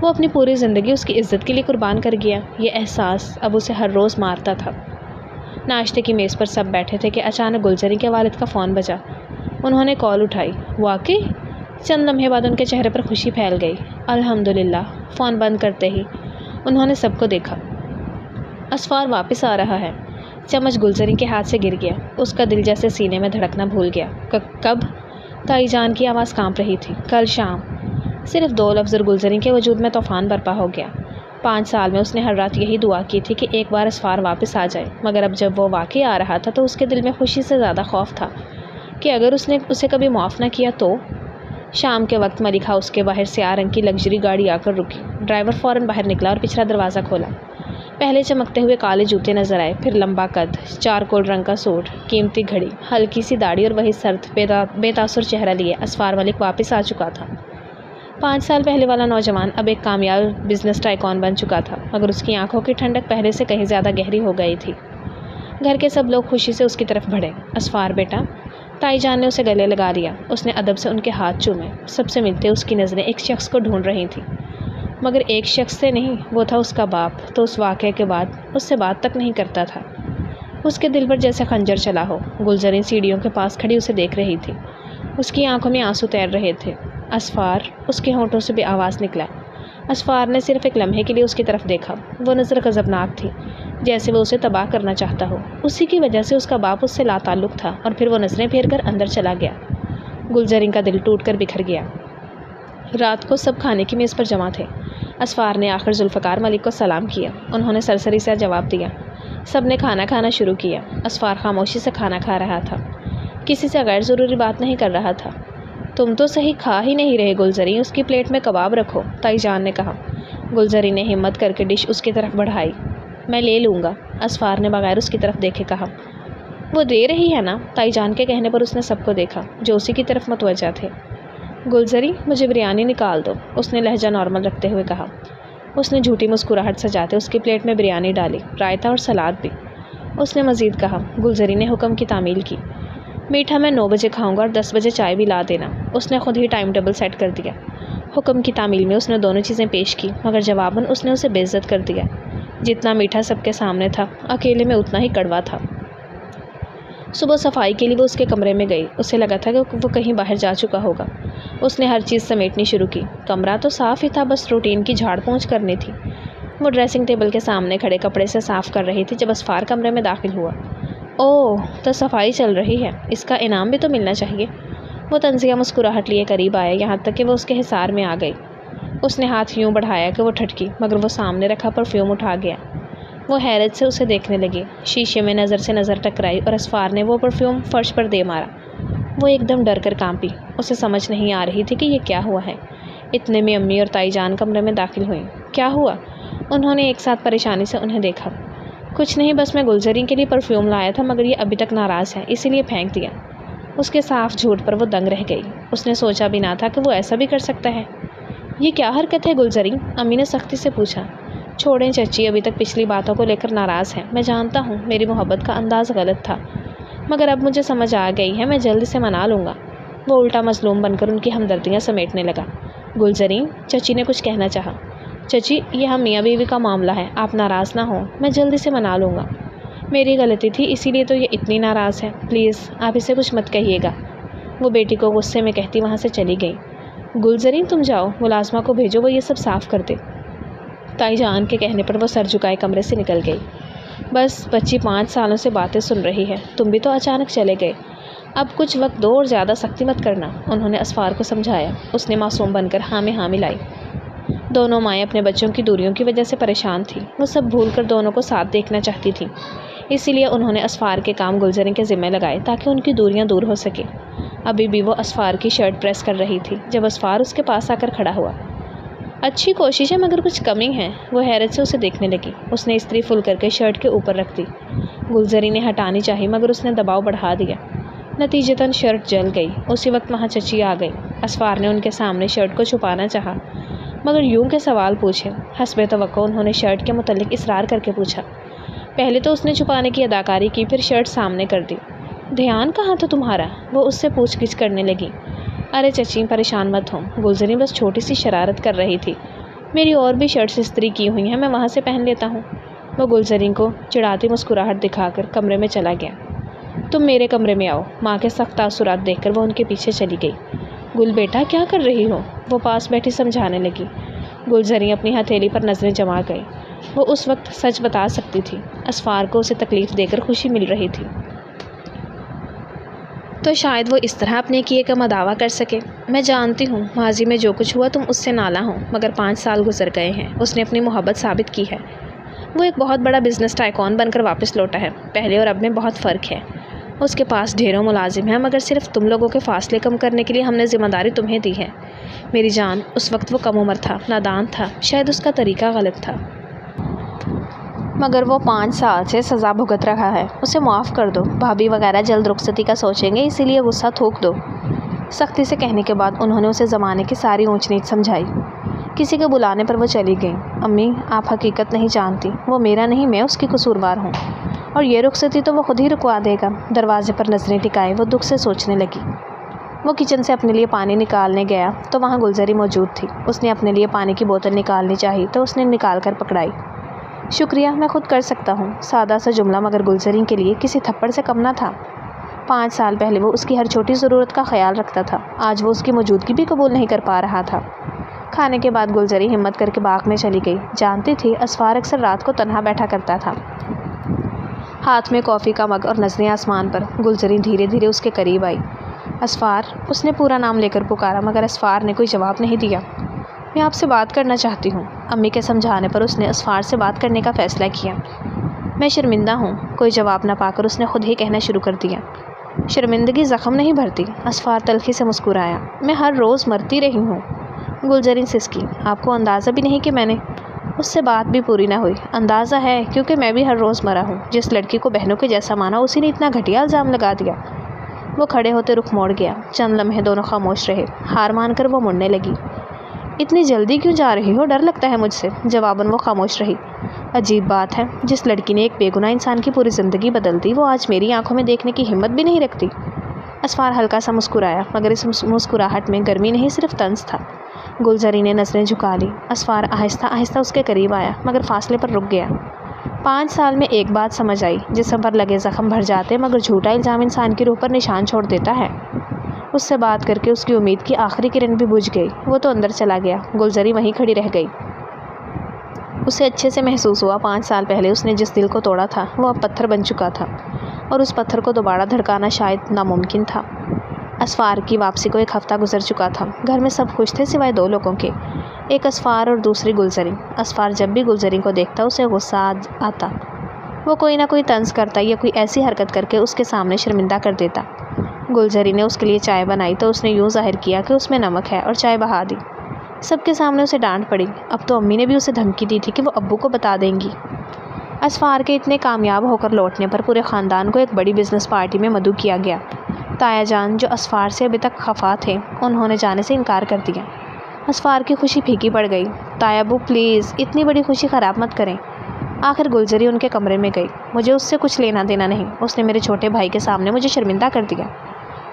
وہ اپنی پوری زندگی اس کی عزت کے لیے قربان کر گیا۔ یہ احساس اب اسے ہر روز مارتا تھا۔ ناشتے کی میز پر سب بیٹھے تھے کہ اچانک گلزری کے والد کا فون بجا۔ انہوں نے کال اٹھائی۔ واقعی؟ چند لمحے بعد ان کے چہرے پر خوشی پھیل گئی۔ الحمدللہ۔ فون بند کرتے ہی انہوں نے سب کو دیکھا۔ اسفار واپس آ رہا ہے۔ چمچ گلزری کے ہاتھ سے گر گیا۔ اس کا دل جیسے سینے میں دھڑکنا بھول گیا۔ کب؟ تائی جان کی آواز کانپ رہی تھی۔ کل شام۔ صرف 2 لفظ اور گلزری کے وجود میں طوفان برپا ہو گیا۔ 5 سال میں اس نے ہر رات یہی دعا کی تھی کہ ایک بار اسفار واپس آ جائے، مگر اب جب وہ واقعی آ رہا تھا تو اس کے دل میں خوشی سے زیادہ خوف تھا کہ اگر اس نے اسے کبھی معاف نہ کیا تو۔ شام کے وقت ملک ہاؤس کے باہر سیاہ رنگ کی لگژری گاڑی آ کر رکی۔ ڈرائیور فوراً باہر نکلا اور پچھلا دروازہ کھولا۔ پہلے چمکتے ہوئے کالے جوتے نظر آئے، پھر لمبا قد، چارکول رنگ کا سوٹ، قیمتی گھڑی، ہلکی سی داڑھی اور وہی سرد بے تاثر چہرہ لیے اسفار ملک واپس آ چکا تھا۔ 5 سال پہلے والا نوجوان اب ایک کامیاب بزنس ٹائکون بن چکا تھا، مگر اس کی آنکھوں کی ٹھنڈک پہلے سے کہیں زیادہ گہری ہو گئی تھی۔ گھر کے سب لوگ خوشی سے اس کی طرف بڑھے۔ اسفار بیٹا۔ تائی جان نے اسے گلے لگا لیا۔ اس نے ادب سے ان کے ہاتھ چومے۔ سب سے ملتے اس کی نظریں ایک شخص کو ڈھونڈ رہی تھیں، مگر ایک شخص سے نہیں، وہ تھا اس کا باپ، تو اس واقعے کے بعد اس سے بات تک نہیں کرتا تھا۔ اس کے دل پر جیسے خنجر چلا ہو۔ گلزری سیڑھیوں کے پاس کھڑی اسے دیکھ رہی تھی۔ اس کی آنکھوں میں آنسو تیر رہے تھے۔ اسفار، اس کے ہونٹوں سے بے آواز نکلا۔ اسفار نے صرف ایک لمحے کے لیے اس کی طرف دیکھا۔ وہ نظر غضبناک تھی، جیسے وہ اسے تباہ کرنا چاہتا ہو۔ اسی کی وجہ سے اس کا باپ اس سے لا تعلق تھا۔ اور پھر وہ نظریں پھیر کر اندر چلا گیا۔ گلزری کا دل ٹوٹ کر بکھر گیا۔ رات کو سب کھانے کی میز پر جمع تھے۔ اسفار نے آخر ذوالفقار ملک کو سلام کیا۔ انہوں نے سرسری سے جواب دیا۔ سب نے کھانا کھانا شروع کیا۔ اسفار خاموشی سے کھانا کھا رہا تھا، کسی سے غیر ضروری بات نہیں کر رہا تھا۔ تم تو صحیح کھا ہی نہیں رہے گلزری، اس کی پلیٹ میں کباب رکھو، تائی جان نے کہا۔ گلزری نے ہمت کر کے ڈش اس کی طرف بڑھائی۔ میں لے لوں گا، اسفار نے بغیر اس کی طرف دیکھے کہا۔ وہ دے رہی ہے نا؟ تائی جان کے کہنے پر اس نے سب کو دیکھا جو اسی کی طرف متوجہ تھے۔ گلزری، مجھے بریانی نکال دو، اس نے لہجہ نارمل رکھتے ہوئے کہا۔ اس نے جھوٹی مسکراہٹ سجاتے اس کی پلیٹ میں بریانی ڈالی، رائتا اور سلاد بھی۔ اس نے مزید کہا۔ گلزری نے حکم کی تعمیل کی۔ میٹھا میں 9 بجے کھاؤں گا اور 10 بجے چائے بھی لا دینا۔ اس نے خود ہی ٹائم ٹیبل سیٹ کر دیا۔ حکم کی تعمیل میں اس نے دونوں چیزیں پیش کی، مگر جواباً اس نے اسے بے عزت کر دیا۔ جتنا میٹھا سب کے سامنے تھا، اکیلے میں اتنا ہی کڑوا تھا۔ صبح صفائی کے لیے وہ اس کے کمرے میں گئی۔ اسے لگا تھا کہ وہ کہیں باہر جا چکا ہوگا۔ اس نے ہر چیز سمیٹنی شروع کی۔ کمرہ تو صاف ہی تھا، بس روٹین کی جھاڑ پونچھ کرنی تھی۔ وہ ڈریسنگ ٹیبل کے سامنے کھڑے کپڑے سے صاف کر رہی تھی جب اسفار کمرے میں داخل ہوا۔ اوہ، تو صفائی چل رہی ہے، اس کا انعام بھی تو ملنا چاہیے۔ وہ طنزیہ مسکراہٹ لیے قریب آیا، یہاں تک کہ وہ اس کے حصار میں آ گئی۔ اس نے ہاتھ یوں بڑھایا کہ وہ ٹھٹکی، مگر وہ سامنے رکھا پرفیوم اٹھا گیا۔ وہ حیرت سے اسے دیکھنے لگی۔ شیشے میں نظر سے نظر ٹکرائی اور اسفار نے وہ پرفیوم فرش پر دے مارا۔ وہ ایک دم ڈر کر کانپی۔ اسے سمجھ نہیں آ رہی تھی کہ یہ کیا ہوا ہے۔ اتنے میں امی اور تائی جان کمرے میں داخل ہوئیں۔ کیا ہوا؟ انہوں نے ایک ساتھ پریشانی سے انہیں دیکھا۔ کچھ نہیں، بس میں گلزری کے لیے پرفیوم لایا تھا، مگر یہ ابھی تک ناراض ہے، اسی لیے پھینک دیا۔ اس کے صاف جھوٹ پر وہ دنگ رہ گئی۔ اس نے سوچا بھی نہ تھا کہ وہ ایسا بھی کر سکتا ہے۔ یہ کیا حرکت ہے گلزری؟ امی نے سختی سے پوچھا۔ چھوڑیں چچی، ابھی تک پچھلی باتوں کو لے کر ناراض ہیں۔ میں جانتا ہوں میری محبت کا انداز غلط تھا، مگر اب مجھے سمجھ آ گئی ہے، میں جلدی سے منا لوں گا۔ وہ الٹا مظلوم بن کر ان کی ہمدردیاں سمیٹنے لگا۔ گلزریں، چچی نے کچھ کہنا چاہا۔ چچی، یہ ہم میاں بیوی کا معاملہ ہے، آپ ناراض نہ ہوں، میں جلدی سے منا لوں گا۔ میری غلطی تھی، اسی لیے تو یہ اتنی ناراض ہے، پلیز آپ اسے کچھ مت کہیے گا، وہ بیٹی کو غصے میں کہتی وہاں سے چلی گئی۔ گلزریں، تم جاؤ، ملازمہ کو بھیجو، وہ یہ سب صاف کر دے۔ تائی جان کے کہنے پر وہ سر جھکائے کمرے سے نکل گئی۔ بس بچی 5 سالوں سے باتیں سن رہی ہے، تم بھی تو اچانک چلے گئے، اب کچھ وقت دو اور زیادہ سختی مت کرنا، انہوں نے اسفار کو سمجھایا۔ اس نے معصوم بن کر ہاں میں ہاں ملائی۔ دونوں مائیں اپنے بچوں کی دوریوں کی وجہ سے پریشان تھیں، وہ سب بھول کر دونوں کو ساتھ دیکھنا چاہتی تھیں، اسی لیے انہوں نے اسفار کے کام گلزریں کے ذمہ لگائے تاکہ ان کی دوریاں دور ہو سکے۔ ابھی بھی وہ اسفار کی شرٹ پریس کر رہی تھی جب اسفار اس کے پاس آ کر کھڑا ہوا۔ اچھی کوشش ہے مگر کچھ کمی ہے، وہ حیرت سے اسے دیکھنے لگی۔ اس نے استری فل کر کے شرٹ کے اوپر رکھ دی۔ گلزریں نے ہٹانی چاہی مگر اس نے دباؤ بڑھا دیا، نتیجتاً شرٹ جل گئی۔ اسی وقت وہاں چچی آ گئی۔ اسفار نے ان کے سامنے شرٹ کو چھپانا چاہا مگر یوں کے سوال پوچھے۔ حسب توقع انہوں نے شرٹ کے متعلق اصرار کر کے پوچھا۔ پہلے تو اس نے چھپانے کی اداکاری کی، پھر شرٹ سامنے کر دی۔ دھیان کہاں تھا تمہارا؟ وہ اس سے پوچھ گچھ کرنے لگی۔ ارے چچی پریشان مت ہو، گلزریں بس چھوٹی سی شرارت کر رہی تھی، میری اور بھی شرٹس استری کی ہوئی ہیں، میں وہاں سے پہن لیتا ہوں۔ وہ گلزریں کو چڑھاتی مسکراہٹ دکھا کر کمرے میں چلا گیا۔ تم میرے کمرے میں آؤ، ماں کے سخت تاثرات دیکھ کر وہ ان کے پیچھے چلی گئی۔ گل بیٹا کیا کر رہی ہو؟ وہ پاس بیٹھی سمجھانے لگی۔ گلزریں اپنی ہتھیلی پر نظریں جما گئی، وہ اس وقت سچ بتا سکتی تھی، اسفار کو اسے تکلیف دے کر خوشی مل رہی تھی تو شاید وہ اس طرح اپنے کیے کا مداوع کر سکے۔ میں جانتی ہوں ماضی میں جو کچھ ہوا تم اس سے نالاں ہو، مگر 5 سال گزر گئے ہیں، اس نے اپنی محبت ثابت کی ہے۔ وہ ایک بہت بڑا بزنس ٹائکون بن کر واپس لوٹا ہے، پہلے اور اب میں بہت فرق ہے۔ اس کے پاس ڈھیروں ملازم ہیں مگر صرف تم لوگوں کے فاصلے کم کرنے کے لیے ہم نے ذمہ داری تمہیں دی ہے۔ میری جان، اس وقت وہ کم عمر تھا، نادان تھا، شاید اس کا طریقہ غلط تھا، مگر وہ 5 سال سے سزا بھگت رہا ہے، اسے معاف کر دو۔ بھابھی وغیرہ جلد رخصتی کا سوچیں گے، اسی لیے غصہ تھوک دو۔ سختی سے کہنے کے بعد انہوں نے اسے زمانے کی ساری اونچ نیچ سمجھائی۔ کسی کے بلانے پر وہ چلی گئی۔ امی، آپ حقیقت نہیں جانتی، وہ میرا نہیں، میں اس کی قصوروار ہوں، اور یہ رخصتی تو وہ خود ہی رکوا دے گا۔ دروازے پر نظریں ٹکائے وہ دکھ سے سوچنے لگی۔ وہ کچن سے اپنے لیے پانی نکالنے گیا تو وہاں گلزریں موجود تھی۔ اس نے اپنے لیے پانی کی بوتل نکالنی چاہی تو اس نے نکال کر پکڑائی۔ شکریہ، میں خود کر سکتا ہوں، سادہ سا جملہ مگر گلزریں کے لیے کسی تھپڑ سے کم نہ تھا۔ 5 سال پہلے وہ اس کی ہر چھوٹی ضرورت کا خیال رکھتا تھا، آج وہ اس کی موجودگی بھی قبول نہیں کر پا رہا تھا۔ کھانے کے بعد گلزریں ہمت کر کے باغ میں چلی گئی۔ جانتی تھی اسفار اکثر رات کو تنہا بیٹھا کرتا تھا، ہاتھ میں کافی کا مگ اور نظریں آسمان پر۔ گلزریں دھیرے دھیرے اس کے قریب آئی۔ اسفار، اس نے پورا نام لے کر پکارا مگر اسفار نے کوئی جواب نہیں دیا۔ میں آپ سے بات کرنا چاہتی ہوں۔ امی کے سمجھانے پر اس نے اسفار سے بات کرنے کا فیصلہ کیا۔ میں شرمندہ ہوں، کوئی جواب نہ پا کر اس نے خود ہی کہنا شروع کر دیا۔ شرمندگی زخم نہیں بھرتی، اسفار تلخی سے مسکرایا۔ میں ہر روز مرتی رہی ہوں۔ گلزریں سسکی۔ آپ کو اندازہ بھی نہیں کہ میں نے… اس سے بات بھی پوری نہ ہوئی۔ اندازہ ہے، کیونکہ میں بھی ہر روز مرا ہوں۔ جس لڑکی کو بہنوں کے جیسا مانا اسی نے اتنا گھٹیا الزام لگا دیا۔ وہ کھڑے ہوتے رخ موڑ گیا۔ چند لمحے دونوں خاموش رہے، ہار مان کر وہ مڑنے لگی۔ اتنی جلدی کیوں جا رہی ہو؟ ڈر لگتا ہے مجھ سے، جواباً وہ خاموش رہی۔ عجیب بات ہے، جس لڑکی نے ایک بے گناہ انسان کی پوری زندگی بدل دی، وہ آج میری آنکھوں میں دیکھنے کی ہمت بھی نہیں رکھتی۔ اسفار ہلکا سا مسکرایا مگر اس مسکراہٹ میں گرمی نہیں، صرف طنز تھا۔ گلزریں نے نظریں جھکا لی۔ اسفار آہستہ آہستہ اس کے قریب آیا مگر فاصلے پر رک گیا۔ 5 سال میں ایک بات سمجھ آئی، جسم پر لگے زخم بھر جاتے مگر جھوٹا الزام انسان کی روح پر نشان چھوڑ دیتا ہے۔ اس سے بات کر کے اس کی امید کی آخری کرن بھی بجھ گئی۔ وہ تو اندر چلا گیا، گلزریں وہیں کھڑی رہ گئی۔ اسے اچھے سے محسوس ہوا 5 سال پہلے اس نے جس دل کو توڑا تھا وہ اب پتھر بن چکا تھا، اور اس پتھر کو دوبارہ دھڑکانا شاید ناممکن تھا۔ اسفار کی واپسی کو 1 ہفتہ گزر چکا تھا۔ گھر میں سب خوش تھے سوائے 2 لوگوں کے، ایک اسفار اور دوسری گلزریں۔ اسفار جب بھی گلزریں کو دیکھتا اسے غصہ آتا، وہ کوئی نہ کوئی طنز کرتا یا کوئی ایسی حرکت کر کے اس کے سامنے شرمندہ کر دیتا۔ گلزریں نے اس کے لیے چائے بنائی تو اس نے یوں ظاہر کیا کہ اس میں نمک ہے اور چائے بہا دی۔ سب کے سامنے اسے ڈانٹ پڑی۔ اب تو امی نے بھی اسے دھمکی دی تھی کہ وہ ابو کو بتا دیں گی۔ اسفار کے اتنے کامیاب ہو کر لوٹنے پر پورے خاندان کو ایک بڑی بزنس پارٹی میں مدعو کیا گیا۔ تایا جان، جو اسفار سے ابھی تک خفا تھے، انہوں نے جانے سے انکار کر دیا۔ اسفار کی خوشی پھیکی پڑ گئی۔ تایا ابو پلیز اتنی بڑی خوشی خراب مت کریں۔ آخر گلزری ان کے کمرے میں گئی۔ مجھے اس سے کچھ لینا دینا نہیں، اس نے میرے چھوٹے بھائی کے سامنے مجھے شرمندہ کر دیا۔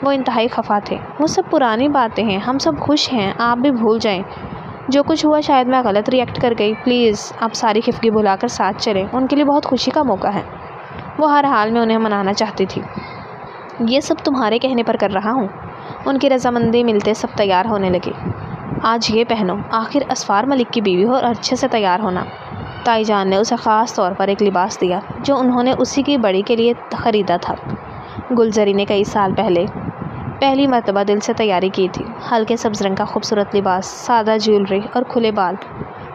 وہ انتہائی خفا تھے۔ وہ سب پرانی باتیں ہیں، ہم سب خوش ہیں، آپ بھی بھول جائیں۔ جو کچھ ہوا شاید میں غلط ریئیکٹ کر گئی، پلیز آپ ساری خفگی بھلا کر ساتھ چلیں، ان کے لیے بہت خوشی کا موقع ہے۔ وہ ہر حال میں انہیں منانا چاہتی تھی۔ یہ سب تمہارے کہنے پر کر رہا ہوں۔ ان کی رضامندی ملتے سب تیار ہونے لگے۔ آج یہ پہنو، آخر اسفار ملک کی بیوی ہو اور اچھے سے تیار ہونا۔ تائی جان نے اسے خاص طور پر ایک لباس دیا جو انہوں نے اسی کی بڑی کے لیے خریدا تھا۔ گلزری نے کئی سال پہلی مرتبہ دل سے تیاری کی تھی۔ ہلکے سبز رنگ کا خوبصورت لباس، سادہ جیولری اور کھلے بال۔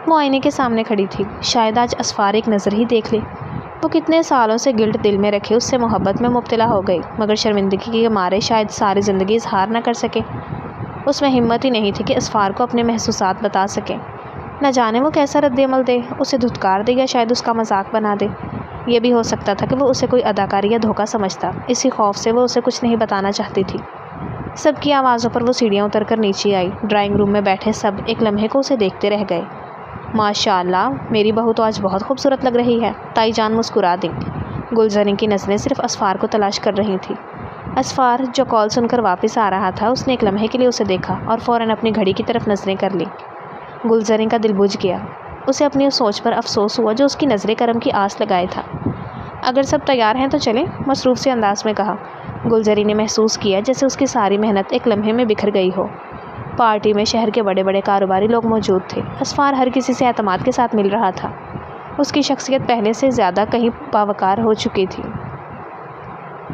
وہ آئینے کے سامنے کھڑی تھی۔ شاید آج اسفار ایک نظر ہی دیکھ لے۔ وہ کتنے سالوں سے گلٹ دل میں رکھے اس سے محبت میں مبتلا ہو گئی، مگر شرمندگی کے مارے شاید ساری زندگی اظہار نہ کر سکے۔ اس میں ہمت ہی نہیں تھی کہ اسفار کو اپنے محسوسات بتا سکے۔ نہ جانے وہ کیسا رد عمل دے، اسے دھتکار دے یا شاید اس کا مذاق بنا دے۔ یہ بھی ہو سکتا تھا کہ وہ اسے کوئی اداکاری یا دھوکہ سمجھتا۔ اسی خوف سے وہ اسے کچھ نہیں بتانا چاہتی تھی۔ سب کی آوازوں پر وہ سیڑھیاں اتر کر نیچے آئی۔ ڈرائنگ روم میں بیٹھے سب ایک لمحے کو اسے دیکھتے رہ گئے۔ ماشاء اللہ، میری بہو تو آج بہت خوبصورت لگ رہی ہے، تائی جان مسکرا دیں۔ گلزری کی نظریں صرف اسفار کو تلاش کر رہی تھی۔ اسفار جو کال سن کر واپس آ رہا تھا، اس نے ایک لمحے کے لیے اسے دیکھا اور فوراً اپنی گھڑی کی طرف نظریں کر لیں۔ گلزری کا دل بجھ گیا۔ اسے اپنی اس سوچ پر افسوس ہوا جو اس کی نظر کرم کی آس لگائے تھا۔ اگر سب تیار ہیں تو چلیں، مصروف سے انداز میں کہا۔ گلزری نے محسوس کیا جیسے اس کی ساری محنت ایک لمحے میں بکھر گئی ہو۔ پارٹی میں شہر کے بڑے بڑے کاروباری لوگ موجود تھے۔ اسفار ہر کسی سے اعتماد کے ساتھ مل رہا تھا۔ اس کی شخصیت پہلے سے زیادہ کہیں باوقار ہو چکی تھی۔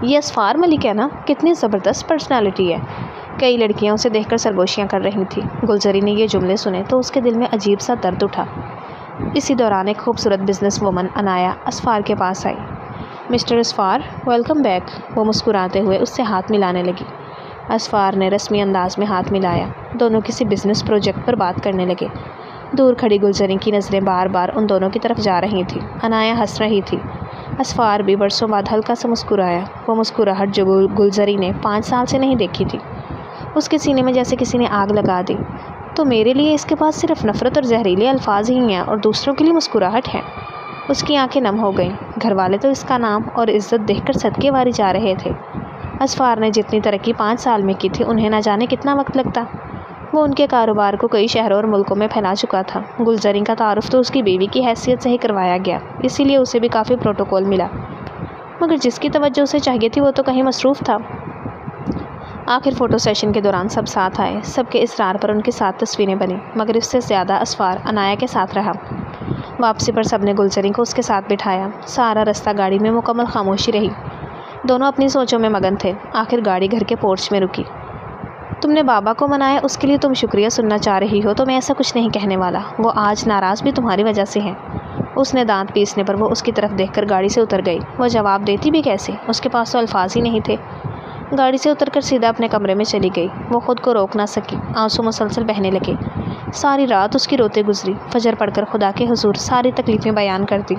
یہ اسفار ملک ہے نا، کتنی زبردست پرسنالٹی ہے۔ کئی لڑکیاں اسے دیکھ کر سرگوشیاں کر رہی تھیں۔ گلزری نے یہ جملے سنے تو اس کے دل میں عجیب سا درد اٹھا۔ اسی دوران ایک خوبصورت بزنس وومن انایا اسفار کے پاس آئی۔ Mister Asfar, welcome back. وہ مسکراتے ہوئے اس سے ہاتھ ملانے لگی۔ اسفار نے رسمی انداز میں ہاتھ ملایا۔ دونوں کسی بزنس پروجیکٹ پر بات کرنے لگے۔ دور کھڑی گلزری کی نظریں بار بار ان دونوں کی طرف جا رہی تھیں۔ انایا ہنس رہی تھی۔ اسفار بھی برسوں بعد ہلکا سا مسکرایا۔ وہ مسکراہٹ جو گلزری نے 5 سال سے نہیں دیکھی تھی۔ اس کے سینے میں جیسے کسی نے آگ لگا دی۔ تو میرے لیے اس کے پاس صرف نفرت اور زہریلے الفاظ ہی ہیں اور دوسروں کے لیے مسکراہٹ ہے۔ اس کی آنکھیں نم ہو گئیں۔ گھر والے تو اس کا نام اور عزت دیکھ کر صدقے واری جا رہے تھے۔ اسفار نے جتنی ترقی 5 سال میں کی تھی، انہیں نہ جانے کتنا وقت لگتا۔ وہ ان کے کاروبار کو کئی شہروں اور ملکوں میں پھیلا چکا تھا۔ گلزری کا تعارف تو اس کی بیوی کی حیثیت سے ہی کروایا گیا، اسی لیے اسے بھی کافی پروٹوکول ملا، مگر جس کی توجہ اسے چاہیے تھی وہ تو کہیں مصروف تھا۔ آخر فوٹو سیشن کے دوران سب ساتھ آئے۔ سب کے اصرار پر ان کے ساتھ تصویریں بنیں، مگر اس سے زیادہ اسفار انایا کے ساتھ رہا۔ واپسی پر سب نے گلزری کو اس کے ساتھ بٹھایا۔ سارا رستہ گاڑی میں مکمل خاموشی رہی۔ دونوں اپنی سوچوں میں مگن تھے۔ آخر گاڑی گھر کے پورچ میں رکی۔ تم نے بابا کو منایا، اس کے لیے تم شکریہ سننا چاہ رہی ہو تو میں ایسا کچھ نہیں کہنے والا۔ وہ آج ناراض بھی تمہاری وجہ سے ہیں۔ اس نے دانت پیسنے پر وہ اس کی طرف دیکھ کر گاڑی سے اتر گئی۔ وہ جواب دیتی بھی کیسے؟ اس کے پاس تو الفاظ ہی نہیں تھے۔ گاڑی سے اتر کر سیدھا اپنے کمرے میں چلی گئی۔ وہ خود کو روک نہ سکی، آنسو مسلسل بہنے لگے۔ ساری رات اس کی روتے گزری۔ فجر پڑھ کر خدا کے حضور ساری تکلیفیں بیان کر دی۔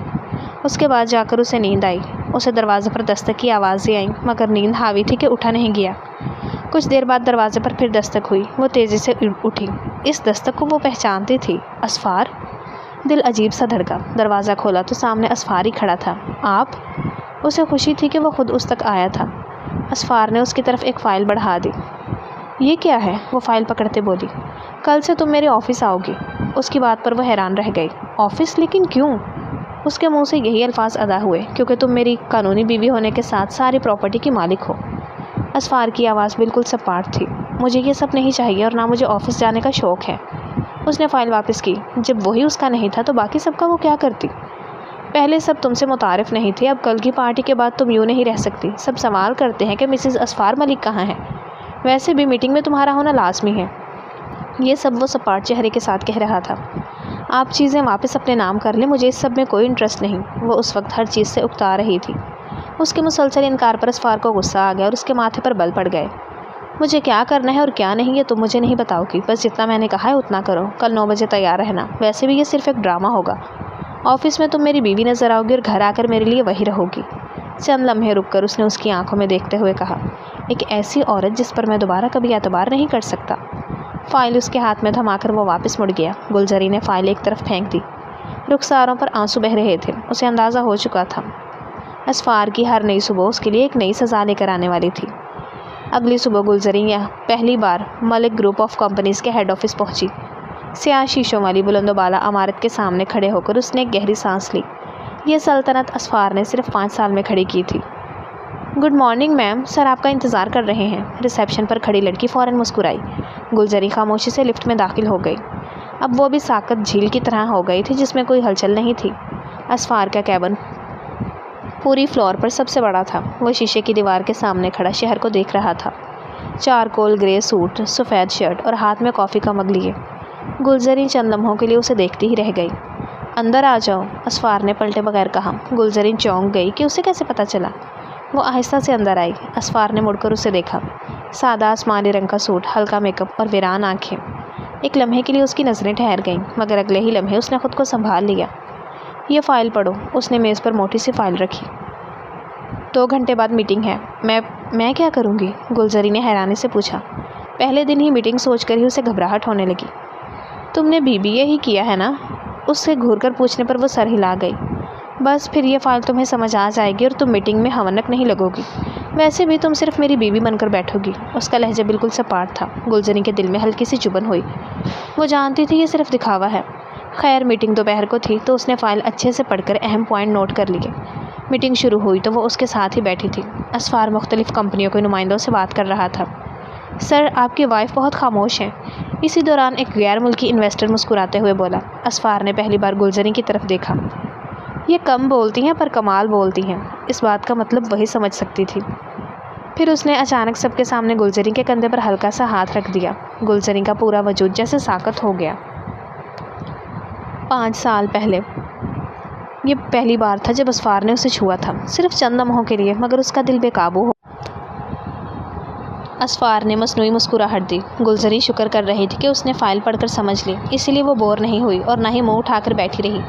اس کے بعد جا کر اسے نیند آئی۔ اسے دروازے پر دستک کی آوازیں آئیں، مگر نیند حاوی تھی کہ اٹھا نہیں گیا۔ کچھ دیر بعد دروازے پر پھر دستک ہوئی۔ وہ تیزی سے اٹھی۔ اس دستک کو وہ پہچانتی تھی۔ اسفار؟ دل عجیب سا دھڑکا۔ دروازہ کھولا تو سامنے اسفار ہی کھڑا تھا۔ آپ؟ اسے خوشی تھی کہ وہ خود اس تک آیا تھا۔ اسفار نے اس کی طرف ایک فائل بڑھا دی۔ یہ کیا ہے؟ وہ فائل پکڑتے بولی۔ کل سے تم میرے آفس آؤ گی۔ اس کی بات پر وہ حیران رہ گئی۔ آفس؟ لیکن کیوں؟ اس کے منہ سے یہی الفاظ ادا ہوئے، کیونکہ تم میری قانونی بیوی ہونے کے ساتھ ساری پراپرٹی کی مالک ہو۔ اسفار کی آواز بالکل سپاٹ تھی۔ مجھے یہ سب نہیں چاہیے اور نہ مجھے آفس جانے کا شوق ہے۔ اس نے فائل واپس کی۔ جب وہی اس کا نہیں تھا تو باقی سب کا وہ کیا کرتی؟ پہلے سب تم سے متعارف نہیں تھے، اب کل کی پارٹی کے بعد تم یوں نہیں رہ سکتی۔ سب سوال کرتے ہیں کہ مسز اسفار ملک کہاں ہے؟ ویسے بھی میٹنگ میں تمہارا ہونا لازمی ہے۔ یہ سب وہ سپاٹ چہرے کے ساتھ کہہ رہا تھا۔ آپ چیزیں واپس اپنے نام کر لیں، مجھے اس سب میں کوئی انٹرسٹ نہیں۔ وہ اس وقت ہر چیز سے اکتا رہی تھی۔ اس کے مسلسل انکار پر اسفار کو غصہ آ گیا اور اس کے ماتھے پر بل پڑ گئے۔ مجھے کیا کرنا ہے اور کیا نہیں یہ تم مجھے نہیں بتاؤ گی، بس جتنا میں نے کہا ہے اتنا کرو۔ کل 9 بجے تیار رہنا۔ ویسے بھی یہ صرف ایک ڈرامہ ہوگا۔ آفس میں تم میری بیوی نظر آؤ گی اور گھر آ کر میرے لیے وہی رہو گی۔ چند لمحے رک کر اس نے اس کی آنکھوں میں دیکھتے ہوئے کہا، ایک ایسی عورت جس پر میں دوبارہ کبھی اعتبار نہیں کر سکتا۔ فائل اس کے ہاتھ میں تھما کر وہ واپس مڑ گیا۔ گلزری نے فائل ایک طرف پھینک دی۔ رخساروں پر آنسو بہہ رہے تھے۔ اسے اندازہ ہو چکا تھا اسفار کی ہر نئی صبح اس کے لیے ایک نئی سزا لے کر آنے والی تھی۔ اگلی صبح گلزری پہلی بار ملک گروپ آف کمپنیز کے ہیڈ آفس پہنچی۔ سیاہ شیشوں والی بلند و بالا عمارت کے سامنے کھڑے ہو کر اس نے ایک گہری سانس لی۔ یہ سلطنت اسفار نے صرف 5 سال میں کھڑی کی تھی۔ گڈ مارننگ میم، سر آپ کا انتظار کر رہے ہیں۔ ریسیپشن پر کھڑی لڑکی فوراً مسکرائی۔ گلزری خاموشی سے لفٹ میں داخل ہو گئی۔ اب وہ بھی ساکت جھیل کی طرح ہو گئی تھی جس میں کوئی ہلچل نہیں تھی۔ اسفار کا کیبن پوری فلور پر سب سے بڑا تھا۔ وہ شیشے کی دیوار کے سامنے کھڑا شہر کو دیکھ رہا تھا۔ چارکول گرے سوٹ، سفید شرٹ اور ہاتھ میں کافی کا مگ لیے گلزری چند لمحوں کے لیے اسے دیکھتی ہی رہ گئی۔ اندر آ جاؤ، اسفار نے پلٹے بغیر کہا۔ گلزری چونک گئی کہ اسے کیسے پتہ چلا۔ وہ آہستہ سے اندر آئی۔ اسفار نے مڑ کر اسے دیکھا۔ سادہ آسمانی رنگ کا سوٹ، ہلکا میک اپ اور ویران آنکھیں۔ ایک لمحے کے لیے اس کی نظریں ٹھہر گئیں، مگر اگلے ہی لمحے اس نے خود کو سنبھال لیا۔ یہ فائل پڑھو۔ اس نے میز پر موٹی سی فائل رکھی۔ 2 گھنٹے بعد میٹنگ ہے۔ میں کیا کروں گی؟ گلزری نے حیرانی سے پوچھا۔ پہلے دن ہی میٹنگ سوچ کر ہی اسے گھبراہٹ ہونے لگی۔ تم نے BBA ہی کیا ہے نا؟ اس سے گھور کر پوچھنے پر وہ سر ہلا گئی۔ بس پھر یہ فائل تمہیں سمجھ آ جائے گی اور تم میٹنگ میں ہونک نہیں لگو گی۔ ویسے بھی تم صرف میری بیوی بن کر بیٹھو گی۔ اس کا لہجہ بالکل سپاٹ تھا۔ گلزری کے دل میں ہلکی سی چبھن ہوئی۔ وہ جانتی تھی یہ صرف دکھاوا ہے۔ خیر میٹنگ دوپہر کو تھی تو اس نے فائل اچھے سے پڑھ کر اہم پوائنٹ نوٹ کر لیے۔ میٹنگ شروع ہوئی تو وہ اس کے ساتھ ہی بیٹھی تھی۔ اسفار مختلف کمپنیوں کے نمائندوں سے بات کر رہا تھا۔ سر، آپ کی وائف بہت خاموش ہیں۔ اسی دوران ایک غیر ملکی انویسٹر مسکراتے ہوئے بولا۔ اسفار نے پہلی بار گلزری کی طرف دیکھا۔ یہ کم بولتی ہیں پر کمال بولتی ہیں۔ اس بات کا مطلب وہی سمجھ سکتی تھی۔ پھر اس نے اچانک سب کے سامنے گلزری کے کندھے پر ہلکا سا ہاتھ رکھ دیا۔ گلزری کا پورا وجود جیسے ساکت ہو گیا۔ 5 سال پہلے یہ پہلی بار تھا جب اسفار نے اسے چھوا تھا، صرف چند لمحوں کے لیے، مگر اس کا دل بے قابو ہو۔ اسفار نے مصنوعی مسکراہٹ دی۔ گلزری شکر کر رہی تھی کہ اس نے فائل پڑھ کر سمجھ لی، اسی لیے وہ بور نہیں ہوئی اور نہ ہی منہ اٹھا کر بیٹھی رہی۔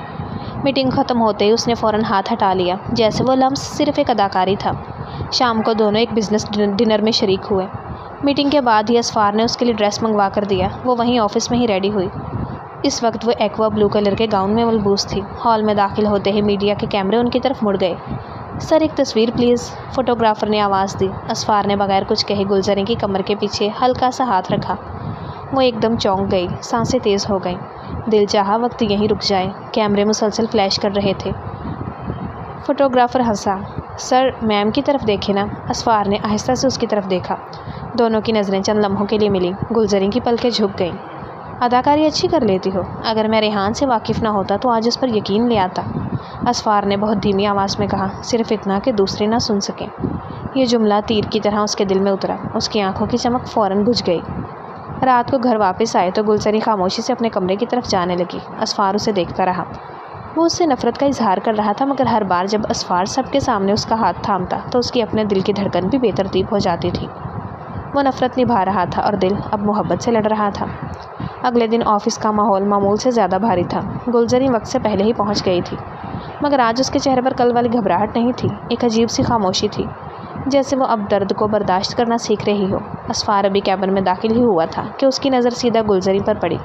میٹنگ ختم ہوتے ہی اس نے فوراً ہاتھ ہٹا لیا، جیسے وہ لمس صرف ایک اداکاری تھا۔ شام کو دونوں ایک بزنس ڈنر میں شریک ہوئے۔ میٹنگ کے بعد ہی اسفار نے اس کے لیے ڈریس منگوا کر دیا۔ وہ وہیں آفس میں ہی ریڈی ہوئی۔ اس وقت وہ ایکوا بلو کلر کے گاؤن میں ملبوس تھی۔ ہال میں داخل ہوتے ہی میڈیا کے کیمرے ان کی طرف مڑ گئے۔ سر، ایک تصویر پلیز، فوٹوگرافر نے آواز دی۔ اسفار نے بغیر کچھ کہے گلزری کی کمر کے پیچھے ہلکا سا ہاتھ رکھا۔ وہ ایک دم چونک گئی، سانسیں تیز ہو گئیں۔ دل چاہا وقت یہیں رک جائے۔ کیمرے مسلسل فلیش کر رہے تھے۔ فوٹوگرافر ہنسا۔ سر، میم کی طرف دیکھیں نا۔ اسفار نے آہستہ سے اس کی طرف دیکھا۔ دونوں کی نظریں چند لمحوں کے لیے ملیں۔ گلزری کی پلکیں جھک گئیں۔ اداکاری اچھی کر لیتی ہو۔ اگر میں ریحان سے واقف نہ ہوتا تو آج اس پر یقین لے آتا۔ اسفار نے بہت دھیمی آواز میں کہا، صرف اتنا کہ دوسرے نہ سن سکیں۔ یہ جملہ تیر کی طرح اس کے دل میں اترا۔ اس کی آنکھوں کی چمک فوراً بجھ گئی۔ رات کو گھر واپس آئے تو گلزری خاموشی سے اپنے کمرے کی طرف جانے لگی۔ اسفار اسے دیکھتا رہا۔ وہ اس سے نفرت کا اظہار کر رہا تھا، مگر ہر بار جب اسفار سب کے سامنے اس کا ہاتھ تھامتا تو اس کی اپنے دل کی دھڑکن بھی بے ترتیب ہو جاتی تھی۔ وہ نفرت نبھا رہا تھا اور دل اب محبت سے لڑ رہا تھا۔ اگلے دن آفس کا ماحول معمول سے زیادہ بھاری تھا۔ گلزری وقت سے پہلے ہی پہنچ گئی تھی، مگر آج اس کے چہرے پر کل والی گھبراہٹ نہیں تھی۔ ایک عجیب سی خاموشی تھی، جیسے وہ اب درد کو برداشت کرنا سیکھ رہی ہو۔ اسفار ابھی کیبن میں داخل ہی ہوا تھا کہ اس کی نظر سیدھا گلزری پر پڑی۔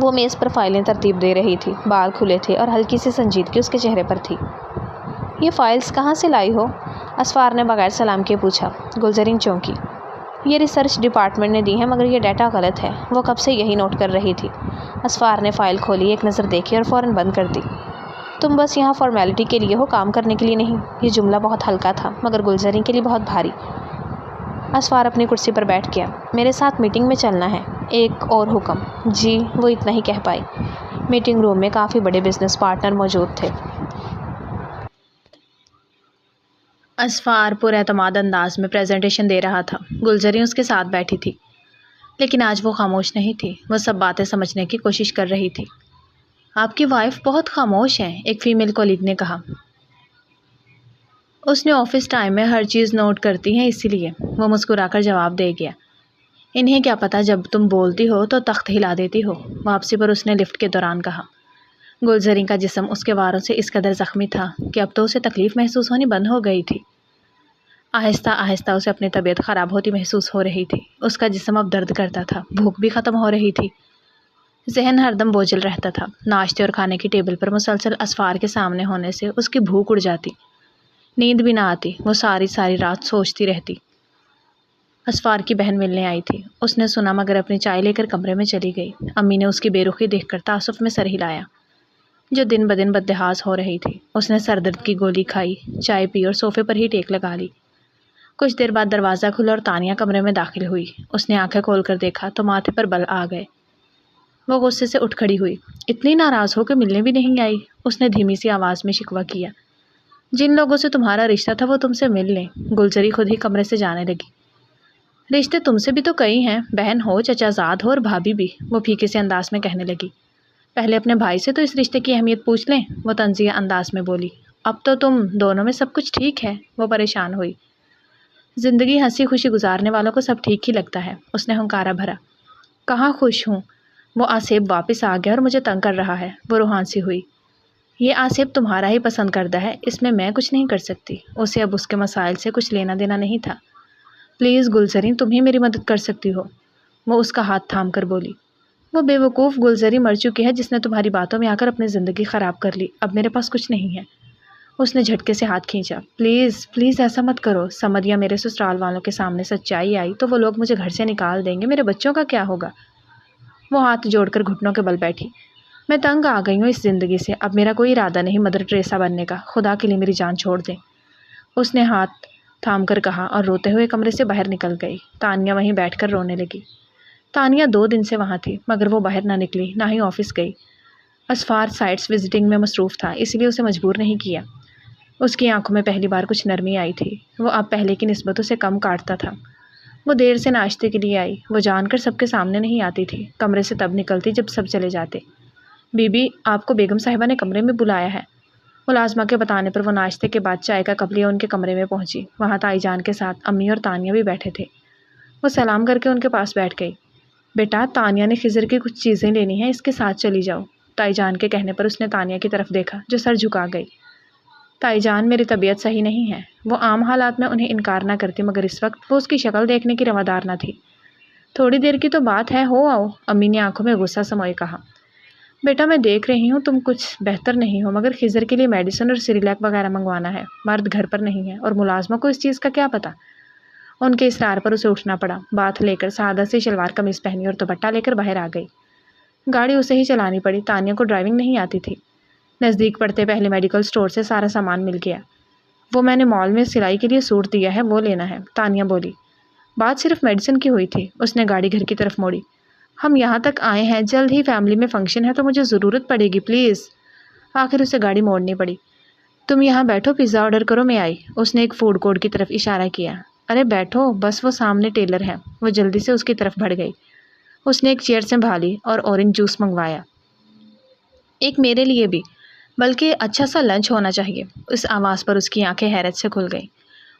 وہ میز پر فائلیں ترتیب دے رہی تھی، بال کھلے تھے اور ہلکی سی سنجیدگی اس کے چہرے پر تھی۔ یہ فائلز کہاں سے لائی ہو؟ اسفار نے بغیر سلام کیے پوچھا۔ گلزری چونکی۔ یہ ریسرچ ڈپارٹمنٹ نے دی ہے، مگر یہ ڈیٹا غلط ہے۔ وہ کب سے یہی نوٹ کر رہی تھی۔ اسفار نے فائل کھولی، ایک نظر دیکھی اور فوراً بند کر دی۔ تم بس یہاں فارمیلٹی کے لیے ہو، کام کرنے کے لیے نہیں۔ یہ جملہ بہت ہلکا تھا، مگر گلزری کے لیے بہت بھاری۔ اسفار اپنی کرسی پر بیٹھ گیا۔ میرے ساتھ میٹنگ میں چلنا ہے۔ ایک اور حکم۔ جی، وہ اتنا ہی کہہ پائی۔ میٹنگ روم میں کافی بڑے بزنس پارٹنر موجود تھے۔ اسفار پر اعتماد انداز میں پریزنٹیشن دے رہا تھا۔ گلزری اس کے ساتھ بیٹھی تھی، لیکن آج وہ خاموش نہیں تھی۔ وہ سب باتیں سمجھنے کی کوشش کر رہی تھی۔ آپ کی وائف بہت خاموش ہیں، ایک فیمیل کولیگ نے کہا۔ اس نے آفس ٹائم میں ہر چیز نوٹ کرتی ہیں، اسی لیے۔ وہ مسکرا کر جواب دے گیا۔ انہیں کیا پتہ، جب تم بولتی ہو تو تخت ہلا دیتی ہو۔ واپسی پر اس نے لفٹ کے دوران کہا۔ گلزری کا جسم اس کے واروں سے اس قدر زخمی تھا کہ اب تو اسے تکلیف محسوس ہونی بند ہو گئی تھی۔ آہستہ آہستہ اسے اپنی طبیعت خراب ہوتی محسوس ہو رہی تھی۔ اس کا جسم اب درد کرتا تھا، بھوک بھی ختم ہو رہی تھی، ذہن ہر دم بوجھل رہتا تھا۔ ناشتے اور کھانے کی ٹیبل پر مسلسل اسفار کے سامنے ہونے سے اس کی بھوک اڑ جاتی، نیند بھی نہ آتی، وہ ساری رات سوچتی رہتی۔ اسفار کی بہن ملنے آئی تھی، اس نے سنا مگر اپنی چائے لے کر کمرے میں چلی گئی۔ امی نے اس کی بے رخی دیکھ کر تعصف میں سر ہلایا، جو دن بدن بدلحاظ ہو رہی تھی۔ اس نے سر درد کی گولی کھائی، چائے پی اور صوفے پر ہی ٹیک لگا لی۔ کچھ دیر بعد دروازہ کھلا اور تانیہ کمرے میں داخل ہوئی۔ اس نے آنکھیں کھول کر دیکھا تو ماتھے پر بل آ گئے۔ وہ غصے سے اٹھ کھڑی ہوئی۔ اتنی ناراض ہو کہ ملنے بھی نہیں آئی؟ اس نے دھیمی سی آواز میں شکوہ کیا۔ جن لوگوں سے تمہارا رشتہ تھا وہ تم سے مل لیں۔ گلزری خود ہی کمرے سے جانے لگی۔ رشتے تم سے بھی تو کئی ہیں، بہن ہو، چچا زاد ہو اور بھابھی بھی، وہ پھیکے سے انداز میں کہنے لگی۔ پہلے اپنے بھائی سے تو اس رشتے کی اہمیت پوچھ لیں، وہ طنزیہ انداز میں بولی۔ اب تو تم دونوں میں سب کچھ ٹھیک ہے، وہ پریشان ہوئی۔ زندگی ہنسی خوشی گزارنے والوں کو سب ٹھیک ہی لگتا ہے، اس نے ہنکارا بھرا۔ کہاں خوش ہوں، وہ آصف واپس آ گیا اور مجھے تنگ کر رہا ہے، وہ روحان سی ہوئی۔ یہ آصف تمہارا ہی پسند کردہ ہے، اس میں کچھ نہیں کر سکتی۔ اسے اب اس کے مسائل سے کچھ لینا دینا نہیں تھا۔ پلیز گلزری، تم ہی میری مدد کر سکتی ہو، وہ اس کا ہاتھ تھام کر بولی۔ وہ بے وقوف گلزری مر چکی ہے جس نے تمہاری باتوں میں آ کر اپنی زندگی خراب کر لی۔ اب میرے پاس کچھ نہیں ہے، اس نے جھٹکے سے ہاتھ کھینچا۔ پلیز پلیز ایسا مت کرو، سمجھ یا میرے سسرال والوں کے سامنے سچائی آئی تو وہ لوگ مجھے گھر سے نکال دیں گے، میرے بچوں کا کیا ہوگا؟ وہ ہاتھ جوڑ کر گھٹنوں کے بل بیٹھی۔ میں تنگ آ گئی ہوں اس زندگی سے، اب میرا کوئی ارادہ نہیں مدر ٹریسا بننے کا، خدا کے لیے میری جان چھوڑ دیں، اس نے ہاتھ تھام کر کہا اور روتے ہوئے کمرے سے باہر نکل گئی۔ تانیہ وہیں بیٹھ کر رونے لگی۔ تانیہ 2 دن سے وہاں تھی مگر وہ باہر نہ نکلی، نہ ہی آفس گئی۔ اسفار سائٹس وزٹنگ میں مصروف تھا، اس لیے اسے مجبور نہیں کیا۔ اس کی آنکھوں میں پہلی بار کچھ نرمی آئی تھی، وہ اب پہلے کی نسبت اسے کم کاٹتا تھا۔ وہ دیر سے ناشتے کے لیے آئی، وہ جان کر سب کے سامنے نہیں آتی تھی، کمرے سے تب نکلتی جب سب چلے جاتے۔ بی بی، آپ کو بیگم صاحبہ نے کمرے میں بلایا ہے، ملازمہ کے بتانے پر وہ ناشتے کے بعد چائے کا کپ لیے ان کے کمرے میں پہنچی۔ وہاں تائی جان کے ساتھ امی اور تانیہ بھی بیٹھے تھے۔ وہ سلام کر کے ان کے پاس بیٹھ گئی۔ بیٹا، تانیہ نے خضر کی کچھ چیزیں لینی ہیں، اس کے ساتھ چلی جاؤ، تائی جان کے کہنے پر اس نے تانیہ کی طرف دیکھا جو سر جھکا گئی۔ تائی جان، میری طبیعت صحیح نہیں ہے، وہ عام حالات میں انہیں انکار نہ کرتی مگر اس وقت وہ اس کی شکل دیکھنے کی روادار نہ تھی۔ تھوڑی دیر کی تو بات ہے، ہو آؤ، امی نے آنکھوں میں غصہ سموئے کہا۔ بیٹا، میں دیکھ رہی ہوں تم کچھ بہتر نہیں ہو مگر خضر کے لیے میڈیسن اور سیریلیک وغیرہ منگوانا ہے، مرد گھر پر نہیں ہے اور ملازمہ کو اس چیز کا کیا پتہ؟ ان کے اصرار پر اسے اٹھنا پڑا، بات لے کر سادہ سی شلوار قمیض پہنی اور دوپٹہ لے کر باہر آ گئی۔ گاڑی اسے ہی چلانی پڑی، تانیہ کو ڈرائیونگ نہیں آتی تھی۔ نزدیک پڑتے پہلے میڈیکل سٹور سے سارا سامان مل گیا۔ وہ میں نے مال میں سلائی کے لیے سوٹ دیا ہے، وہ لینا ہے، تانیہ بولی۔ بات صرف میڈیسن کی ہوئی تھی، اس نے گاڑی گھر کی طرف موڑی۔ ہم یہاں تک آئے ہیں، جلد ہی فیملی میں فنکشن ہے تو مجھے ضرورت پڑے گی، پلیز۔ آخر اسے گاڑی موڑنی پڑی۔ تم یہاں بیٹھو، پیزا آرڈر کرو، میں آئی، اس نے ایک فوڈ کورٹ کی طرف اشارہ کیا۔ ارے بیٹھو، بس وہ سامنے ٹیلر ہے، وہ جلدی سے اس کی طرف بڑھ گئی۔ اس نے ایک چیئر سنبھالی اور اورنج جوس منگوایا، ایک میرے لیے بھی، بلکہ اچھا سا لنچ ہونا چاہیے۔ اس آواز پر اس کی آنکھیں حیرت سے کھل گئیں۔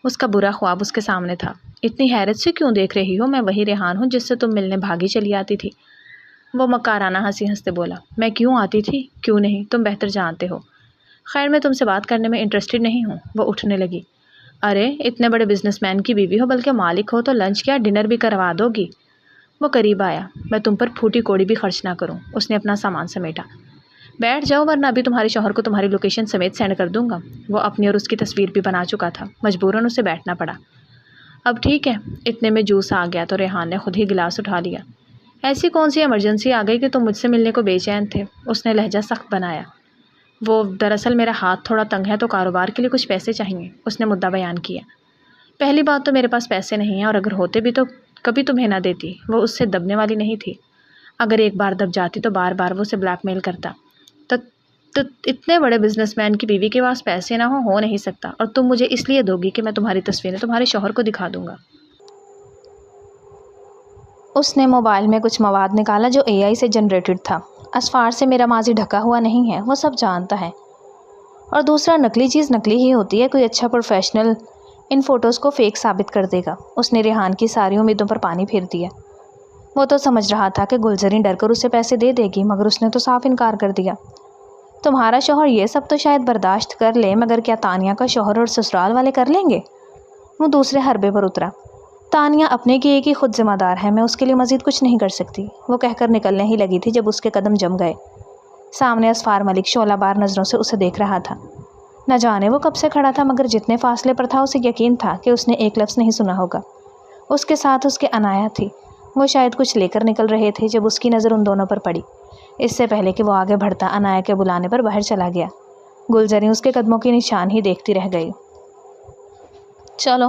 اس کا برا خواب اس کے سامنے تھا۔ اتنی حیرت سے کیوں دیکھ رہی ہو؟ میں وہی ریحان ہوں جس سے تم ملنے بھاگی چلی آتی تھی، وہ مکارانہ ہنسی ہنستے بولا۔ میں کیوں آتی تھی؟ کیوں نہیں، تم بہتر جانتے ہو۔ خیر، میں تم سے بات کرنے میں انٹرسٹڈ نہیں ہوں، وہ اٹھنے لگی۔ ارے، اتنے بڑے بزنس مین کی بیوی ہو، بلکہ مالک ہو تو لنچ کیا ڈنر بھی کروا دو گی؟ وہ قریب آیا۔ میں تم پر پھوٹی کوڑی بھی خرچ نہ کروں، اس نے اپنا سامان سمیٹا۔ بیٹھ جاؤ ورنہ ابھی تمہارے شوہر کو تمہاری لوکیشن سمیت سینڈ کر دوں گا۔ وہ اپنی اور اس کی تصویر بھی بنا چکا تھا، مجبوراً اسے بیٹھنا پڑا۔ اب ٹھیک ہے، اتنے میں جوس آ گیا تو ریحان نے خود ہی گلاس اٹھا لیا۔ ایسی کون سی ایمرجنسی آ گئی کہ تم مجھ سے ملنے کو بے چین تھے؟ اس نے لہجہ سخت بنایا۔ وہ دراصل میرا ہاتھ تھوڑا تنگ ہے تو کاروبار کے لیے کچھ پیسے چاہیے، اس نے مدعا بیان کیا۔ پہلی بات تو میرے پاس پیسے نہیں ہیں اور اگر ہوتے بھی تو کبھی تمہیں نہ دیتی، وہ اس سے دبنے والی نہیں تھی۔ اگر ایک بار دب جاتی تو بار بار وہ اسے بلیک میل کرتا۔ تو اتنے بڑے بزنس مین کی بیوی کے پاس پیسے نہ ہو نہیں سکتا، اور تم مجھے اس لیے دو گی کہ میں تمہاری تصویریں تمہارے شوہر کو دکھا دوں گا۔ اس نے موبائل میں کچھ مواد نکالا جو AI سے جنریٹڈ تھا۔ اسفار سے میرا ماضی ڈھکا ہوا نہیں ہے، وہ سب جانتا ہے، اور دوسرا نقلی چیز نقلی ہی ہوتی ہے، کوئی اچھا پروفیشنل ان فوٹوز کو فیک ثابت کر دے گا۔ اس نے ریحان کی ساری امیدوں پر پانی پھیر دیا۔ وہ تو سمجھ رہا تھا کہ گلزری ڈر کر اسے پیسے دے دے گی مگر اس نے تو صاف انکار کر دیا۔ تمہارا شوہر یہ سب تو شاید برداشت کر لے مگر کیا تانیہ کا شوہر اور سسرال والے کر لیں گے؟ وہ دوسرے حربے پر اترا۔ تانیہ اپنے کیے کی خود ذمہ دار ہے، میں اس کے لیے مزید کچھ نہیں کر سکتی، وہ کہہ کر نکلنے ہی لگی تھی جب اس کے قدم جم گئے۔ سامنے اسفار ملک شعلہ بار نظروں سے اسے دیکھ رہا تھا۔ نہ جانے وہ کب سے کھڑا تھا، مگر جتنے فاصلے پر تھا اسے یقین تھا کہ اس نے ایک لفظ نہیں سنا ہوگا۔ اس کے ساتھ اس کے عنایہ تھی، وہ شاید کچھ لے کر نکل رہے تھے جب اس کی نظر ان دونوں پر پڑی۔ اس سے پہلے کہ وہ آگے بڑھتا عنایہ کے بلانے پر باہر چلا گیا۔ گلزریں اس کے قدموں کی نشان ہی دیکھتی رہ گئی۔ چلو،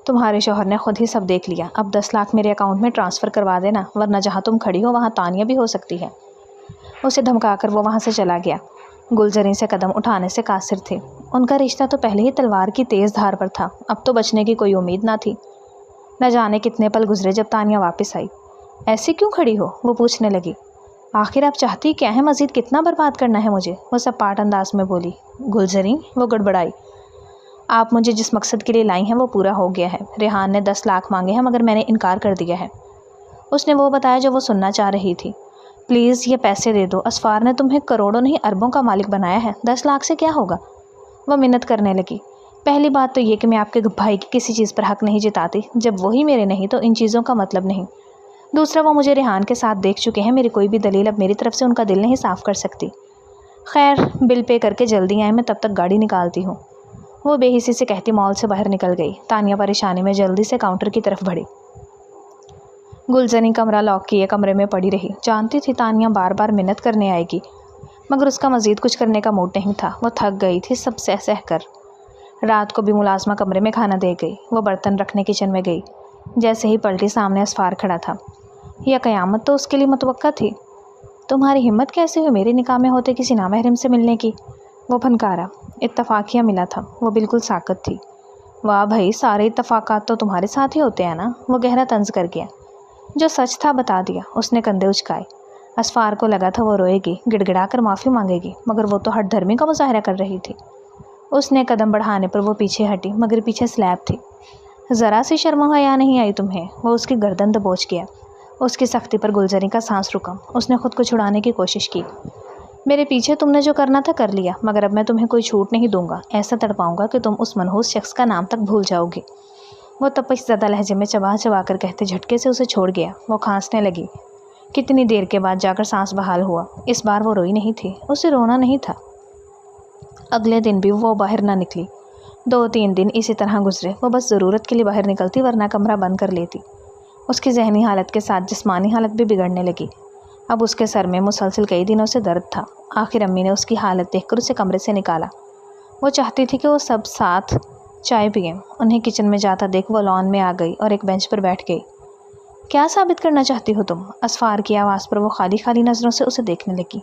تمہارے شوہر نے خود ہی سب دیکھ لیا، اب 10 لاکھ میرے اکاؤنٹ میں ٹرانسفر کروا دینا، ورنہ جہاں تم کھڑی ہو وہاں تانیہ بھی ہو سکتی ہے۔ اسے دھمکا کر وہ وہاں سے چلا گیا۔ گلزریں سے قدم اٹھانے سے قاصر تھے، ان کا رشتہ تو پہلے ہی تلوار کی تیز دھار پر تھا، اب تو بچنے کی کوئی امید نہ تھی۔ نہ جانے کتنے پل گزرے جب تانیہ واپس آئی۔ ایسی کیوں کھڑی ہو؟ وہ پوچھنے لگی۔ آخر آپ چاہتی کیا ہے؟ مزید کتنا برباد کرنا ہے مجھے؟ وہ سپاٹ انداز میں بولی۔ گلزریں، وہ گڑبڑائی۔ آپ مجھے جس مقصد کے لیے لائی ہیں وہ پورا ہو گیا ہے۔ ریحان نے 10 لاکھ مانگے ہیں مگر میں نے انکار کر دیا ہے۔ اس نے وہ بتایا جو وہ سننا چاہ رہی تھی۔ پلیز یہ پیسے دے دو، اسفار نے تمہیں کروڑوں نہیں اربوں کا مالک بنایا ہے، 10 لاکھ سے کیا ہوگا؟ وہ منت کرنے لگی۔ پہلی بات تو یہ کہ میں آپ کے بھائی کی کسی چیز پر حق نہیں جتاتی، جب وہی میرے نہیں تو ان چیزوں کا مطلب نہیں۔ دوسرا، وہ مجھے ریحان کے ساتھ دیکھ چکے ہیں، میری کوئی بھی دلیل اب میری طرف سے ان کا دل نہیں صاف کر سکتی۔ خیر، بل پے کر کے جلدی آئیں، میں تب تک گاڑی نکالتی ہوں۔ وہ بے حسی سے کہتی مال سے باہر نکل گئی۔ تانیہ پریشانی میں جلدی سے کاؤنٹر کی طرف بڑھی۔ گلزریں کمرہ لاک کیے کمرے میں پڑی رہی، جانتی تھی تانیہ بار بار منت کرنے آئے گی، مگر اس کا مزید کچھ کرنے کا موڈ نہیں تھا، وہ تھک گئی تھی سب سہ کر۔ رات کو بھی ملازمہ کمرے میں کھانا دے گئی۔ وہ برتن رکھنے کچن میں گئی، جیسے ہی پلٹی سامنے اسفار کھڑا تھا۔ یہ قیامت تو اس کے لیے متوقع تھی۔ تمہاری ہمت کیسے ہوئی میرے نکاح میں ہوتے کسی نامحرم سے ملنے کی؟ وہ پھنکارا۔ اتفاقیہ ملا تھا، وہ بالکل ساکت تھی۔ واہ بھائی، سارے اتفاقات تو تمہارے ساتھ ہی ہوتے ہیں نا؟ وہ گہرا طنز کر گیا۔ جو سچ تھا بتا دیا، اس نے کندھے اچکائے۔ اسفار کو لگا تھا وہ روئے گی، گڑ گڑا کر معافی مانگے گی، مگر وہ تو ہٹ دھرمی کا مظاہرہ کر رہی تھی۔ اس نے قدم بڑھانے پر وہ پیچھے ہٹی، مگر پیچھے سلیب تھی۔ ذرا سی شرم و حیا نہیں آئی تمہیں؟ وہ اس کی گردن دبوچ گیا۔ اس کی سختی پر گلزریں کا سانس رکا۔ اس نے خود کو چھڑانے کی کوشش کی۔ میرے پیچھے تم نے جو کرنا تھا کر لیا، مگر اب میں تمہیں کوئی چھوٹ نہیں دوں گا، ایسا تڑپاؤں گا کہ تم اس منحوس شخص کا نام تک بھول جاؤ گے۔ وہ تپش زدہ لہجے میں چبا چبا کر کہتے جھٹکے سے اسے چھوڑ گیا۔ وہ کھانسنے لگی۔ کتنی دیر کے بعد جا کر سانس بحال ہوا۔ اس بار وہ روئی نہیں تھی، اسے رونا نہیں تھا۔ اگلے دن بھی وہ باہر نہ نکلی۔ 2-3 دن اسی طرح گزرے۔ وہ بس ضرورت کے لیے باہر نکلتی، ورنہ کمرہ بند کر لیتی۔ اس کی ذہنی حالت کے ساتھ جسمانی حالت بھی بگڑنے لگی۔ اب اس کے سر میں مسلسل کئی دنوں سے درد تھا۔ آخر امی نے اس کی حالت دیکھ کر اسے کمرے سے نکالا۔ وہ چاہتی تھی کہ وہ سب ساتھ چائے پئیں۔ انہیں کچن میں جاتا دیکھ وہ لان میں آ گئی اور ایک بینچ پر بیٹھ گئی۔ کیا ثابت کرنا چاہتی ہو تم؟ اسفار کی آواز پر وہ خالی خالی نظروں سے اسے دیکھنے لگی۔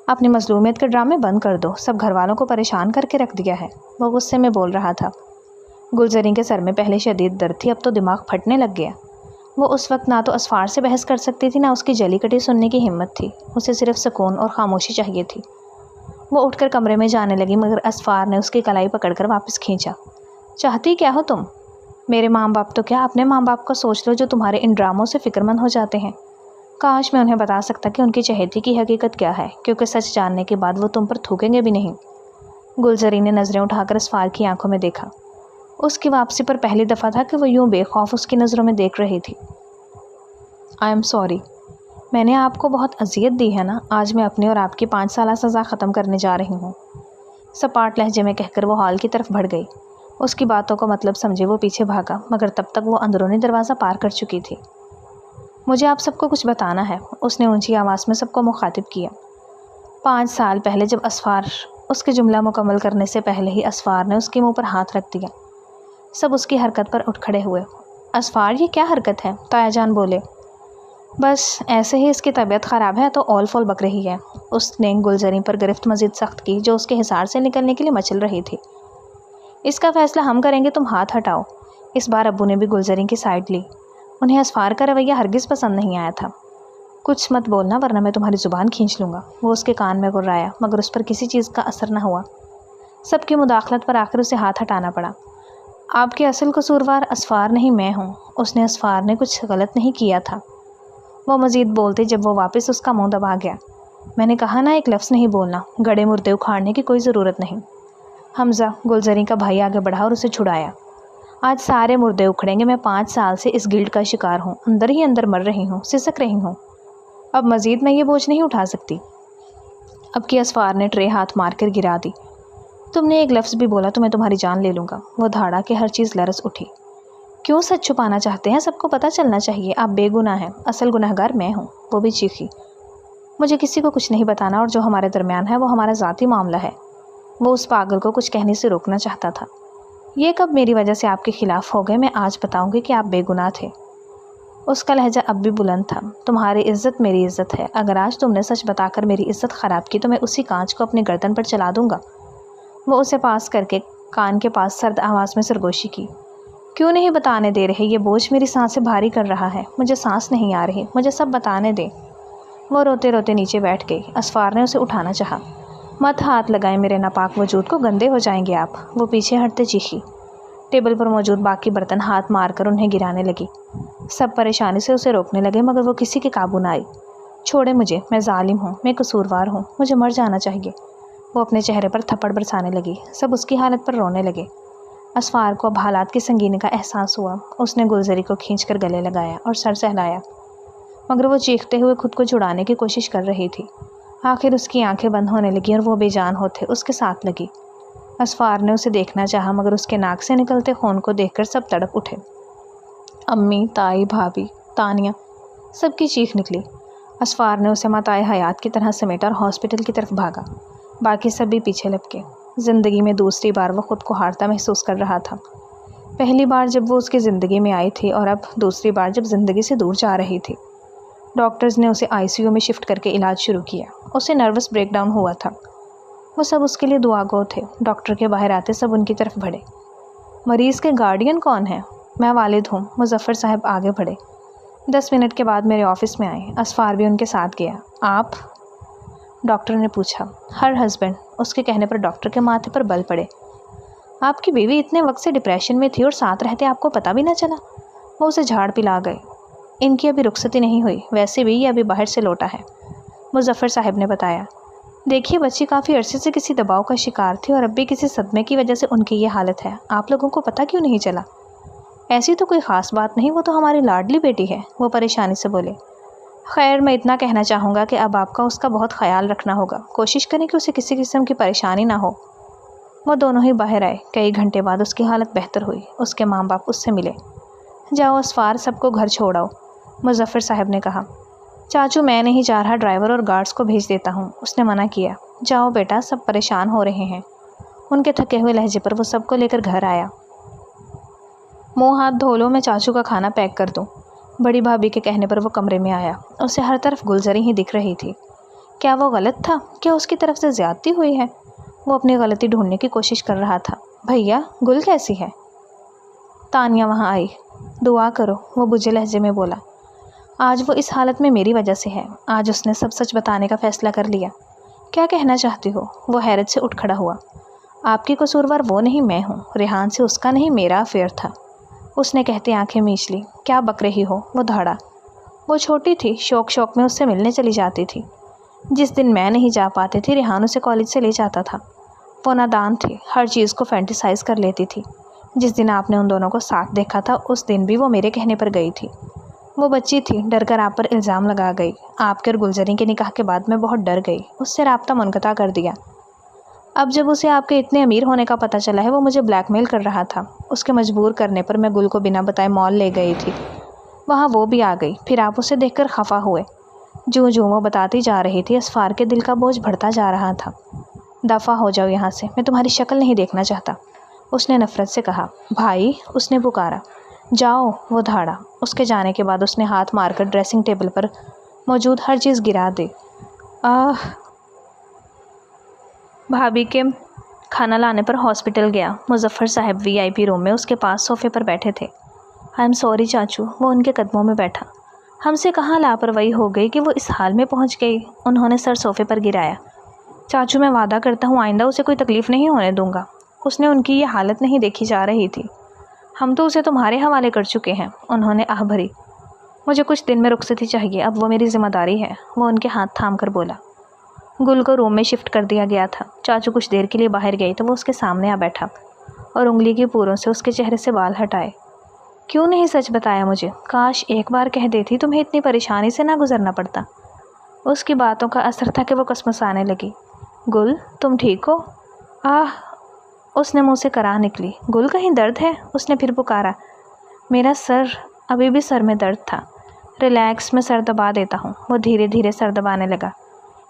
اپنی مظلومیت کے ڈرامے بند کر دو، سب گھر والوں کو پریشان کر کے رکھ دیا ہے۔ وہ غصے میں بول رہا تھا۔ گلزریں کے سر میں پہلے شدید درد تھی، اب تو دماغ پھٹنے لگ گیا۔ وہ اس وقت نہ تو اسفار سے بحث کر سکتی تھی، نہ اس کی جلی کٹی سننے کی ہمت تھی۔ اسے صرف سکون اور خاموشی چاہیے تھی۔ وہ اٹھ کر کمرے میں جانے لگی، مگر اسفار نے اس کی کلائی پکڑ کر واپس کھینچا۔ چاہتی کیا ہو تم؟ میرے ماں باپ تو کیا، اپنے ماں باپ کا سوچ لو جو تمہارے ان ڈراموں سے فکر مند ہو جاتے ہیں۔ کاش میں انہیں بتا سکتا کہ ان کی چہیتی کی حقیقت کیا ہے، کیونکہ سچ جاننے کے بعد وہ تم پر تھوکیں گے بھی نہیں۔ گلزریں نے نظریں اٹھا کر اسفار کی آنکھوں میں دیکھا۔ اس کی واپسی پر پہلی دفعہ تھا کہ وہ یوں بے خوف اس کی نظروں میں دیکھ رہی تھی۔ آئی ایم سوری، میں نے آپ کو بہت اذیت دی ہے نا؟ آج میں اپنی اور آپ کی 5 سالہ سزا ختم کرنے جا رہی ہوں، سپاٹ لہجے میں کہہ کر وہ ہال کی طرف بڑھ گئی۔ اس کی باتوں کو مطلب سمجھے وہ پیچھے بھاگا، مگر تب تک وہ اندرونی دروازہ پار کر چکی تھی۔ مجھے آپ سب کو کچھ بتانا ہے، اس نے اونچی آواز میں سب کو مخاطب کیا۔ 5 سال پہلے جب اسفار، اس کے جملہ مکمل کرنے سے پہلے ہی اسفار نے اس کے منہ پر ہاتھ رکھ دیا۔ سب اس کی حرکت پر اٹھ کھڑے ہوئے۔ اسفار، یہ کیا حرکت ہے؟ تایا جان بولے۔ بس ایسے ہی اس کی طبیعت خراب ہے تو اول فول بک رہی ہے۔ اس نے گلزریں پر گرفت مزید سخت کی، جو اس کے حصار سے نکلنے کے لیے مچل رہی تھی۔ اس کا فیصلہ ہم کریں گے، تم ہاتھ ہٹاؤ۔ اس بار ابو نے بھی گلزریں کی سائڈ لی۔ انہیں اسفار کا رویہ ہرگز پسند نہیں آیا تھا۔ کچھ مت بولنا ورنہ میں تمہاری زبان کھینچ لوں گا، وہ اس کے کان میں گرایا، مگر اس پر کسی چیز کا اثر نہ ہوا۔ سب کی مداخلت پر آخر اسے ہاتھ ہٹانا پڑا۔ آپ کے اصل قصوروار اسفار نہیں میں ہوں، اس نے اسفار نے کچھ غلط نہیں کیا تھا۔ وہ مزید بولتے جب وہ واپس اس کا منہ دبا گیا۔ میں نے کہا نا ایک لفظ نہیں بولنا، گڑے مردے اکھاڑنے کی کوئی ضرورت نہیں۔ حمزہ، گلزریں کا بھائی، آگے بڑھا اور اسے چھڑایا۔ آج سارے مردے اکھڑیں گے. میں 5 سال سے اس گلٹ کا شکار ہوں. اندر ہی اندر مر رہی ہوں, سسک رہی ہوں. اب مزید میں یہ بوجھ نہیں اٹھا سکتی. اب کی اسفار نے ٹرے ہاتھ مار کر گرا دی. تم نے ایک لفظ بھی بولا تو میں تمہاری جان لے لوں گا. وہ دھاڑا کہ ہر چیز لرز اٹھی. کیوں سچ چھپانا چاہتے ہیں؟ سب کو پتہ چلنا چاہیے. آپ بے گناہ ہیں. اصل گنہگار میں ہوں. وہ بھی چیخی. مجھے کسی کو کچھ نہیں بتانا, اور جو ہمارے درمیان ہے وہ ہمارا ذاتی معاملہ ہے. وہ اس پاگل کو کچھ کہنے سے روکنا چاہتا تھا. یہ کب میری وجہ سے آپ کے خلاف ہو گئے؟ میں آج بتاؤں گی کہ آپ بے گناہ تھے. اس کا لہجہ اب بھی بلند تھا. تمہاری عزت میری عزت ہے. اگر آج تم نے سچ بتا کر میری عزت خراب کی تو میں اسی کانچ کو اپنی گردن پر چلا دوں گا. وہ اسے پاس کر کے کان کے پاس سرد آواز میں سرگوشی کی. کیوں نہیں بتانے دے رہے؟ یہ بوجھ میری سانسیں بھاری کر رہا ہے. مجھے سانس نہیں آ رہی. مجھے سب بتانے دے. وہ روتے روتے نیچے بیٹھ گئی. اسفار نے اسے اٹھانا چاہا. مت ہاتھ لگائیں میرے ناپاک وجود کو, گندے ہو جائیں گے آپ. وہ پیچھے ہٹتے چیخی. ٹیبل پر موجود باقی برتن ہاتھ مار کر انہیں گرانے لگی. سب پریشانی سے اسے روکنے لگے مگر وہ کسی کے قابو نہ آئی. چھوڑے مجھے, میں ظالم ہوں, میں قصوروار ہوں, مجھے مر جانا چاہیے. وہ اپنے چہرے پر تھپڑ برسانے لگی. سب اس کی حالت پر رونے لگے. اسفار کو اب حالات کی سنگینی کا احساس ہوا. اس نے گلزری کو کھینچ کر گلے لگایا اور سر سہلایا, مگر وہ چیختے ہوئے خود کو چھڑانے کی کوشش کر رہی تھی. آخر اس کی آنکھیں بند ہونے لگیں اور وہ بے جان ہوتے اس کے ساتھ لگی. اسفار نے اسے دیکھنا چاہا مگر اس کے ناک سے نکلتے خون کو دیکھ کر سب تڑپ اٹھے. امی, تائی, بھابھی, تانیہ, سب کی چیخ نکلی. اسفار نے اسے ماتائے حیات کی طرح سمیٹا اور ہاسپٹل کی طرف بھاگا. باقی سب بھی پیچھے لپکے. زندگی میں دوسری بار وہ خود کو ہارتا محسوس کر رہا تھا. پہلی بار جب وہ اس کی زندگی میں آئی تھی اور اب دوسری بار جب زندگی سے دور جا رہی تھی. ڈاکٹرز نے اسے ICU میں شفٹ کر کے علاج شروع کیا. اسے نروس بریک ڈاؤن ہوا تھا. وہ سب اس کے لیے دعا گو تھے. ڈاکٹر کے باہر آتے سب ان کی طرف بڑھے. مریض کے گارڈین کون ہے؟ میں والد ہوں. مظفر صاحب آگے بڑھے. 10 منٹ کے بعد میرے آفس میں آئے. اسفار بھی ان کے ساتھ گیا. آپ؟ ڈاکٹر نے پوچھا. Her husband. اس کے کہنے پر ڈاکٹر کے ماتھے پر بل پڑے. آپ کی بیوی اتنے وقت سے ڈپریشن میں تھی اور ساتھ رہتے آپ کو پتہ بھی نہ چلا؟ وہ اسے جھاڑ پلا گئے. ان کی ابھی رخصتی نہیں ہوئی. ویسے بھی یہ ابھی باہر سے لوٹا ہے. مظفر صاحب نے بتایا. دیکھیے بچی کافی عرصے سے کسی دباؤ کا شکار تھی اور اب بھی کسی صدمے کی وجہ سے ان کی یہ حالت ہے. آپ لوگوں کو پتہ کیوں نہیں چلا؟ ایسی تو کوئی خاص بات نہیں, وہ تو ہماری لاڈلی بیٹی ہے. وہ پریشانی سے بولے. خیر, میں اتنا کہنا چاہوں گا کہ اب آپ کا اس کا بہت خیال رکھنا ہوگا. کوشش کریں کہ اسے کسی قسم کی پریشانی نہ ہو. وہ دونوں ہی باہر آئے. کئی گھنٹے بعد اس کی حالت بہتر ہوئی. اس کے ماں باپ اس سے ملے. جاؤ اسفار, سب کو گھر چھوڑ آؤ. مظفر صاحب نے کہا. چاچو میں نہیں جا رہا, ڈرائیور اور گارڈز کو بھیج دیتا ہوں. اس نے منع کیا. جاؤ بیٹا, سب پریشان ہو رہے ہیں. ان کے تھکے ہوئے لہجے پر وہ سب کو لے کر گھر آیا. منہ ہاتھ دھو لو, میں چاچو کا کھانا پیک کر دوں. بڑی بھابھی کے کہنے پر وہ کمرے میں آیا. اسے ہر طرف گلزری ہی دکھ رہی تھی. کیا وہ غلط تھا؟ کیا اس کی طرف سے زیادتی ہوئی ہے؟ وہ اپنی غلطی ڈھونڈنے کی کوشش کر رہا تھا. بھیا, گل کیسی ہے؟ تانیہ وہاں آئی. دعا کرو, وہ بجھے لہجے میں بولا. آج وہ اس حالت میں میری وجہ سے ہے. آج اس نے سب سچ بتانے کا فیصلہ کر لیا. کیا کہنا چاہتی ہو؟ وہ حیرت سے اٹھ کھڑا ہوا. آپ کی قصوروار وہ نہیں, میں ہوں. ریحان سے اس کا نہیں, میرا افیئر تھا. اس نے کہتے آنکھیں میچ لی. کیا بک رہی ہو؟ وہ دھاڑا. وہ چھوٹی تھی, شوق میں اس سے ملنے چلی جاتی تھی. جس دن میں نہیں جا پاتی تھی ریحان اسے کالج سے لے جاتا تھا. وہ نادان تھی, ہر چیز کو فینٹیسائز کر لیتی تھی. جس دن آپ نے ان دونوں کو ساتھ دیکھا تھا اس دن بھی وہ میرے کہنے پر گئی تھی. وہ بچی تھی, ڈر کر آپ پر الزام لگا گئی. آپ کے اور گلزری کے نکاح کے بعد میں بہت ڈر گئی. اس سے رابطہ منقطع کر دیا. اب جب اسے آپ کے اتنے امیر ہونے کا پتہ چلا ہے وہ مجھے بلیک میل کر رہا تھا. اس کے مجبور کرنے پر میں گل کو بنا بتائے مال لے گئی تھی. وہاں وہ بھی آ گئی. پھر آپ اسے دیکھ کر خفا ہوئے. جوں وہ بتاتی جا رہی تھی اسفار کے دل کا بوجھ بڑھتا جا رہا تھا. دفع ہو جاؤ یہاں سے, میں تمہاری شکل نہیں دیکھنا چاہتا. اس نے نفرت سے کہا. بھائی, اس نے پکارا. جاؤ, وہ دھاڑا. اس کے جانے کے بعد اس نے ہاتھ مار کر ڈریسنگ ٹیبل پر موجود ہر چیز گرا دی. بھابھی کے کھانا لانے پر ہاسپٹل گیا. مظفر صاحب VIP روم میں اس کے پاس صوفے پر بیٹھے تھے. آئی ایم سوری چاچو. وہ ان کے قدموں میں بیٹھا. ہم سے کہاں لاپرواہی ہو گئی کہ وہ اس حال میں پہنچ گئی. انہوں نے سر صوفے پر گرایا. چاچو میں وعدہ کرتا ہوں آئندہ اسے کوئی تکلیف نہیں ہونے دوں گا. اس نے ان کی یہ حالت نہیں دیکھی جا رہی تھی. ہم تو اسے تمہارے حوالے کر چکے ہیں. انہوں نے آہ بھری. مجھے کچھ دن میں رخصتی چاہیے, اب وہ میری ذمہ داری ہے. وہ ان کے ہاتھ تھام کر بولا. گل کو روم میں شفٹ کر دیا گیا تھا. چاچو کچھ دیر کے لیے باہر گئی تو وہ اس کے سامنے آ بیٹھا. اور انگلی کی پوروں سے اس کے چہرے سے بال ہٹائے۔ کیوں نہیں سچ بتایا مجھے؟ کاش ایک بار کہہ دیتی، تمہیں اتنی پریشانی سے نہ گزرنا پڑتا۔ اس کی باتوں کا اثر تھا کہ وہ کسمسانے لگی۔ گل، تم ٹھیک ہو؟ آہ، اس نے منہ سے کراہ نکلی۔ گل، کہیں درد ہے؟ اس نے پھر پکارا۔ میرا سر، ابھی بھی سر میں درد تھا۔ ریلیکس، میں سر دبا دیتا ہوں۔ وہ دھیرے دھیرے سر دبانے لگا۔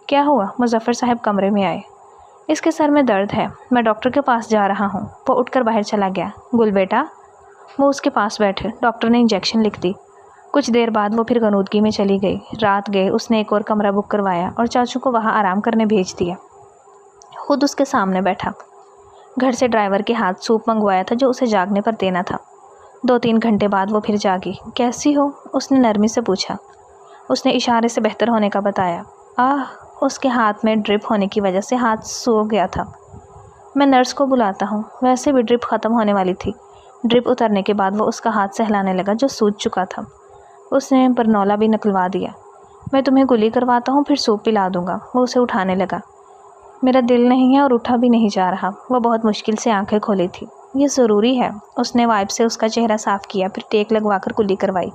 کیا ہوا؟ مظفر صاحب کمرے میں آئے۔ اس کے سر میں درد ہے، میں ڈاکٹر کے پاس جا رہا ہوں۔ وہ اٹھ کر باہر چلا گیا۔ گل بیٹا، وہ اس کے پاس بیٹھے۔ ڈاکٹر نے انجیکشن لکھ دی۔ کچھ دیر بعد وہ پھر غنودگی میں چلی گئی۔ رات گئے اس نے ایک اور کمرہ بک کروایا اور چاچو کو وہاں آرام کرنے بھیج دیا۔ خود اس کے سامنے بیٹھا۔ گھر سے ڈرائیور کے ہاتھ سوپ منگوایا تھا جو اسے جاگنے پر دینا تھا۔ 2-3 گھنٹے بعد وہ پھر جاگی۔ کیسی ہو؟ اس نے نرمی سے پوچھا۔ اس نے اشارے سے بہتر ہونے کا بتایا۔ آہ، اس کے ہاتھ میں ڈرپ ہونے کی وجہ سے ہاتھ سو گیا تھا۔ میں نرس کو بلاتا ہوں۔ ویسے بھی ڈرپ ختم ہونے والی تھی۔ ڈرپ اترنے کے بعد وہ اس کا ہاتھ سہلانے لگا جو سوج چکا تھا۔ اس نے برنولا بھی نکلوا دیا۔ میں تمہیں گلی کرواتا ہوں، پھر سوپ پلا دوں گا۔ وہ اسے اٹھانے لگا۔ میرا دل نہیں ہے اور اٹھا بھی نہیں جا رہا۔ وہ بہت مشکل سے آنکھیں کھولی تھی۔ یہ ضروری ہے۔ اس نے وائپ سے اس کا چہرہ صاف کیا، پھر ٹیک لگوا کر کلی کروائی۔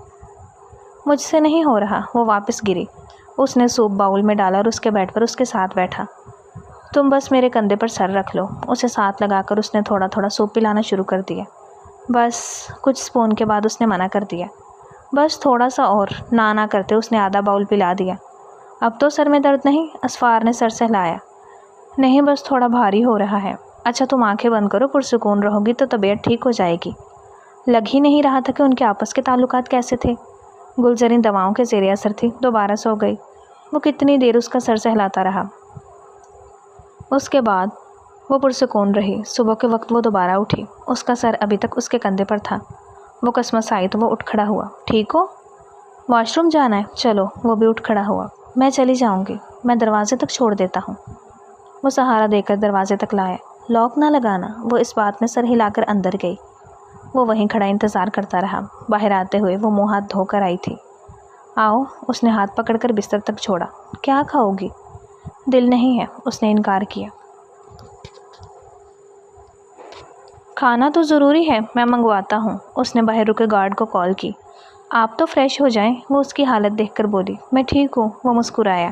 مجھ سے نہیں ہو رہا۔ وہ واپس گری۔ اس نے سوپ باؤل میں ڈالا اور اس کے بیڈ پر اس کے ساتھ بیٹھا۔ تم بس میرے کندھے پر سر رکھ لو۔ اسے ساتھ لگا کر اس نے تھوڑا تھوڑا سوپ پلانا شروع کر دیا۔ بس، کچھ سپون کے بعد اس نے منع کر دیا۔ بس تھوڑا سا اور۔ نہ کرتے اس نے آدھا باؤل پلا دیا۔ اب تو سر میں درد نہیں؟ اسفار نے سر سہلایا۔ نہیں، بس تھوڑا بھاری ہو رہا ہے۔ اچھا، تم آنکھیں بند کرو، پرسکون رہو گی تو طبیعت ٹھیک ہو جائے گی۔ لگ ہی نہیں رہا تھا کہ ان کے آپس کے تعلقات کیسے تھے۔ گلزریں دواؤں کے زیر اثر تھی، دوبارہ سو گئی۔ وہ کتنی دیر اس کا سر سہلاتا رہا۔ اس کے بعد وہ پرسکون رہی۔ صبح کے وقت وہ دوبارہ اٹھی۔ اس کا سر ابھی تک اس کے کندھے پر تھا۔ وہ کسمسائی تو وہ اٹھ کھڑا ہوا۔ ٹھیک ہو؟ واش روم جانا ہے؟ چلو۔ وہ بھی اٹھ کھڑا ہوا۔ میں چلی جاؤں گی، میں دروازے تک چھوڑ دیتا ہوں۔ وہ سہارا دے کر دروازے تک لایا۔ لاک نہ لگانا۔ وہ اس بات میں سر ہلا کر اندر گئی۔ وہ وہیں کھڑا انتظار کرتا رہا۔ باہر آتے ہوئے وہ منہ ہاتھ دھو کر آئی تھی۔ آؤ۔ اس نے ہاتھ پکڑ کر بستر تک چھوڑا۔ کیا کھاؤ گی؟ دل نہیں ہے، اس نے انکار کیا۔ کھانا تو ضروری ہے، میں منگواتا ہوں۔ اس نے باہر رکے گارڈ کو کال کی۔ آپ تو فریش ہو جائیں۔ وہ اس کی حالت دیکھ کر بولی۔ میں ٹھیک ہوں۔ وہ مسکرایا۔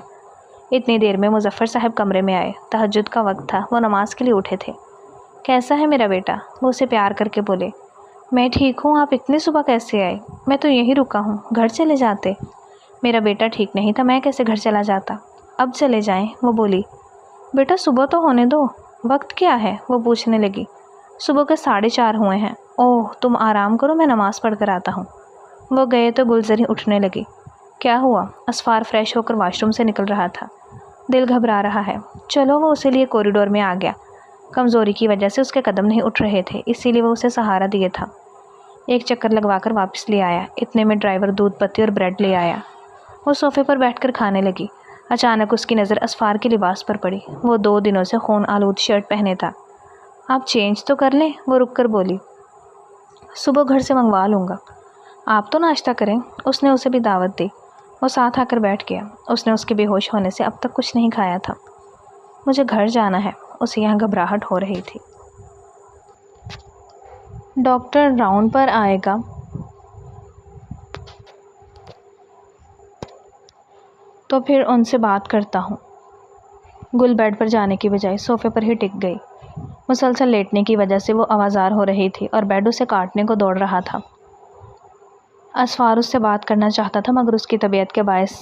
اتنی دیر میں مظفر صاحب کمرے میں آئے۔ تہجد کا وقت تھا، وہ نماز کے لیے اٹھے تھے۔ کیسا ہے میرا بیٹا؟ وہ اسے پیار کر کے بولے۔ میں ٹھیک ہوں، آپ اتنی صبح کیسے آئے؟ میں تو یہیں رکا ہوں، گھر چلے جاتے۔ میرا بیٹا ٹھیک نہیں تھا، میں کیسے گھر چلا جاتا؟ اب چلے جائیں۔ وہ بولی۔ بیٹا صبح تو ہونے دو۔ وقت کیا ہے؟ وہ پوچھنے لگی۔ صبح کے 4:30 ہوئے ہیں۔ اوہ، تم آرام کرو، میں نماز پڑھ کر آتا ہوں۔ وہ گئے تو گلزری اٹھنے لگی۔ کیا ہوا؟ اسفار فریش ہو کر واش روم سے نکل رہا تھا۔ دل گھبرا رہا ہے۔ چلو۔ وہ اسے لیے کوریڈور میں آ گیا۔ کمزوری کی وجہ سے اس کے قدم نہیں اٹھ رہے تھے، اسی لیے وہ اسے سہارا دیے تھا۔ ایک چکر لگوا کر واپس لے آیا۔ اتنے میں ڈرائیور دودھ پتی اور بریڈ لے آیا۔ وہ صوفے پر بیٹھ کر کھانے لگی۔ اچانک اس کی نظر اسفار کے لباس پر پڑی۔ وہ 2 دنوں سے خون آلود شرٹ پہنے تھا۔ آپ چینج تو کر لیں۔ وہ رک کر بولی۔ صبح گھر سے منگوا لوں گا۔ آپ تو ناشتہ کریں۔ اس نے اسے بھی دعوت دی۔ وہ ساتھ آ کر بیٹھ گیا۔ اس نے اس کے بے ہوش ہونے سے اب تک کچھ نہیں کھایا تھا۔ مجھے گھر جانا ہے۔ اسے یہاں گھبراہٹ ہو رہی تھی۔ ڈاکٹر راؤنڈ پر آئے گا۔ تو پھر ان سے بات کرتا ہوں۔ گل بیڈ پر جانے کی بجائے صوفے پر ہی ٹک گئی۔ مسلسل لیٹنے کی وجہ سے وہ آوازار ہو رہی تھی اور بیڈ اسے کاٹنے کو دوڑ رہا تھا۔ اسفار اس سے بات کرنا چاہتا تھا مگر اس کی طبیعت کے باعث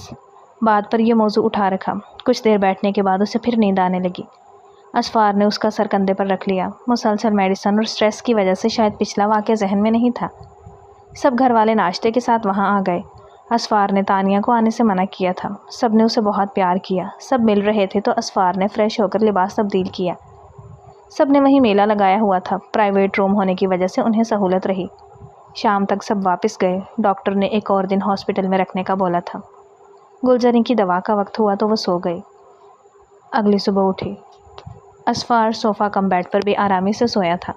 بات پر یہ موضوع اٹھا رکھا۔ کچھ دیر بیٹھنے کے بعد اسے پھر نیند آنے لگی۔ اسفار نے اس کا سر کندھے پر رکھ لیا۔ مسلسل میڈیسن اور سٹریس کی وجہ سے شاید پچھلا واقعہ ذہن میں نہیں تھا۔ سب گھر والے ناشتے کے ساتھ وہاں آ گئے۔ اسفار نے تانیہ کو آنے سے منع کیا تھا۔ سب نے اسے بہت پیار کیا۔ سب مل رہے تھے تو اسفار نے فریش ہو کر لباس تبدیل کیا۔ سب نے وہیں میلہ لگایا ہوا تھا۔ پرائیویٹ روم ہونے کی وجہ سے انہیں سہولت رہی۔ شام تک سب واپس گئے۔ ڈاکٹر نے ایک اور دن ہاسپٹل میں رکھنے کا بولا تھا۔ گلزری کی دوا کا وقت ہوا تو وہ سو گئی۔ اگلی صبح اٹھی۔ اسفار صوفہ کم بیڈ پر بھی آرامی سے سویا تھا۔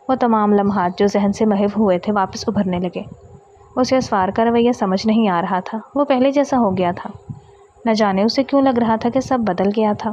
وہ تمام لمحات جو ذہن سے محو ہوئے تھے واپس ابھرنے لگے۔ اسے اسفار کا رویہ سمجھ نہیں آ رہا تھا۔ وہ پہلے جیسا ہو گیا تھا۔ نہ جانے اسے کیوں لگ رہا تھا کہ سب بدل گیا تھا۔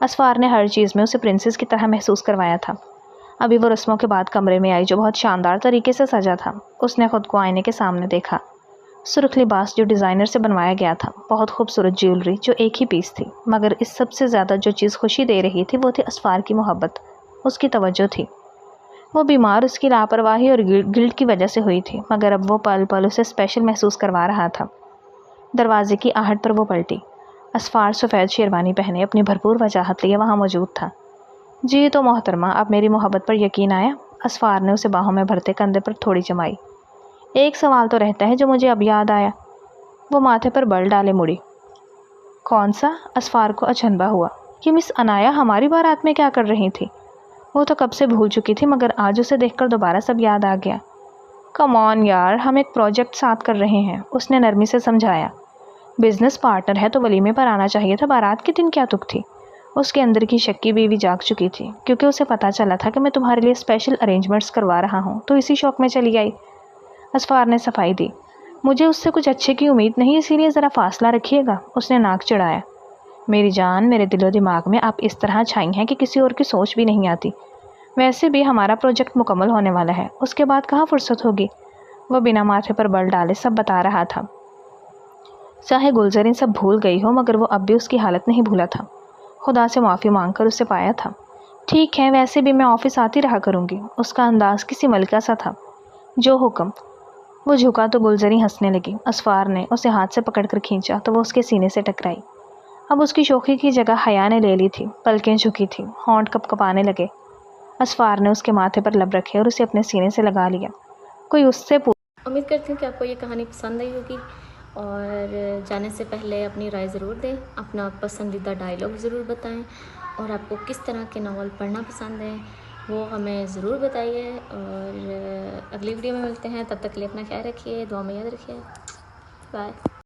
اسفار نے ہر چیز میں اسے پرنسس کی طرح محسوس کروایا تھا۔ ابھی وہ رسموں کے بعد کمرے میں آئی جو بہت شاندار طریقے سے سجا تھا۔ اس نے خود کو آئینے کے سامنے دیکھا۔ سرخ لباس جو ڈیزائنر سے بنوایا گیا تھا، بہت خوبصورت جیولری جو ایک ہی پیس تھی، مگر اس سب سے زیادہ جو چیز خوشی دے رہی تھی وہ تھی اسفار کی محبت، اس کی توجہ تھی۔ وہ بیمار اس کی لاپرواہی اور گلٹ کی وجہ سے ہوئی تھی، مگر اب وہ پل پل اسے اسپیشل محسوس کروا رہا تھا۔ دروازے کی آہٹ پر وہ پلٹی۔ اسفار سفید شیروانی پہنے اپنی بھرپور وجاہت لیے وہاں موجود تھا۔ جی تو محترمہ، اب میری محبت پر یقین آیا؟ اسفار نے اسے باہوں میں بھرتے کندھے پر تھوڑی جمائی۔ ایک سوال تو رہتا ہے جو مجھے اب یاد آیا۔ وہ ماتھے پر بل ڈالے مڑی۔ کون سا؟ اسفار کو اچنبھا ہوا کہ مس عنایا ہماری بارات میں کیا کر رہی تھی؟ وہ تو کب سے بھول چکی تھی، مگر آج اسے دیکھ کر دوبارہ سب یاد آ گیا۔ کم آن یار، ہم ایک پروجیکٹ ساتھ کر رہے ہیں، اس نے نرمی سے سمجھایا۔ بزنس پارٹنر ہے تو ولیمے پر آنا چاہیے تھا، بارات کے دن کیا تک تھی؟ اس کے اندر کی شکی بیوی جاگ چکی تھی، کیونکہ اسے پتہ چلا تھا کہ میں تمہارے لیے اسپیشل ارینجمنٹس کروا رہا ہوں، تو اسی شوق میں چلی آئی۔ اسفار نے صفائی دی۔ مجھے اس سے کچھ اچھے کی امید نہیں، اسی لیے ذرا فاصلہ رکھیے گا، اس نے ناک چڑھایا۔ میری جان، میرے دل و دماغ میں آپ اس طرح چھائی ہیں کہ کسی اور کی سوچ بھی نہیں آتی۔ ویسے بھی ہمارا پروجیکٹ مکمل ہونے والا ہے، اس کے بعد کہاں فرصت ہوگی؟ وہ بنا ماتھے پر بل ڈالے سب بتا رہا تھا۔ چاہے گلزریں سب بھول گئی ہو، مگر وہ اب بھی اس کی حالت نہیں بھولا تھا۔ خدا سے معافی مانگ کر اسے پایا تھا۔ ٹھیک ہے، ویسے بھی میں آفس آتی رہا کروں گی، اس کا انداز کسی ملکہ سا تھا۔ جو حکم۔ وہ جھکا تو گلزری ہنسنے لگی۔ اسفار نے اسے ہاتھ سے پکڑ کر کھینچا تو وہ اس کے سینے سے ٹکرائی۔ اب اس کی شوخی کی جگہ حیا نے لے لی تھی، پلکیں جھکی تھی، ہونٹ کپ کپانے لگے۔ اسفار نے اس کے ماتھے پر لب رکھے اور اسے اپنے سینے سے لگا لیا۔ کوئی اس سے امید کرتی ہوں کہ آپ کو یہ کہانی پسند آئی ہوگی، اور جانے سے پہلے اپنی رائے ضرور دیں، اپنا پسندیدہ ڈائلاگ ضرور بتائیں، اور آپ کو کس طرح کے ناول پڑھنا پسند ہے وہ ہمیں ضرور بتائیے۔ اور اگلی ویڈیو میں ملتے ہیں، تب تک کے لیے اپنا خیال رکھیے، دعا میں یاد رکھیے۔ بائے۔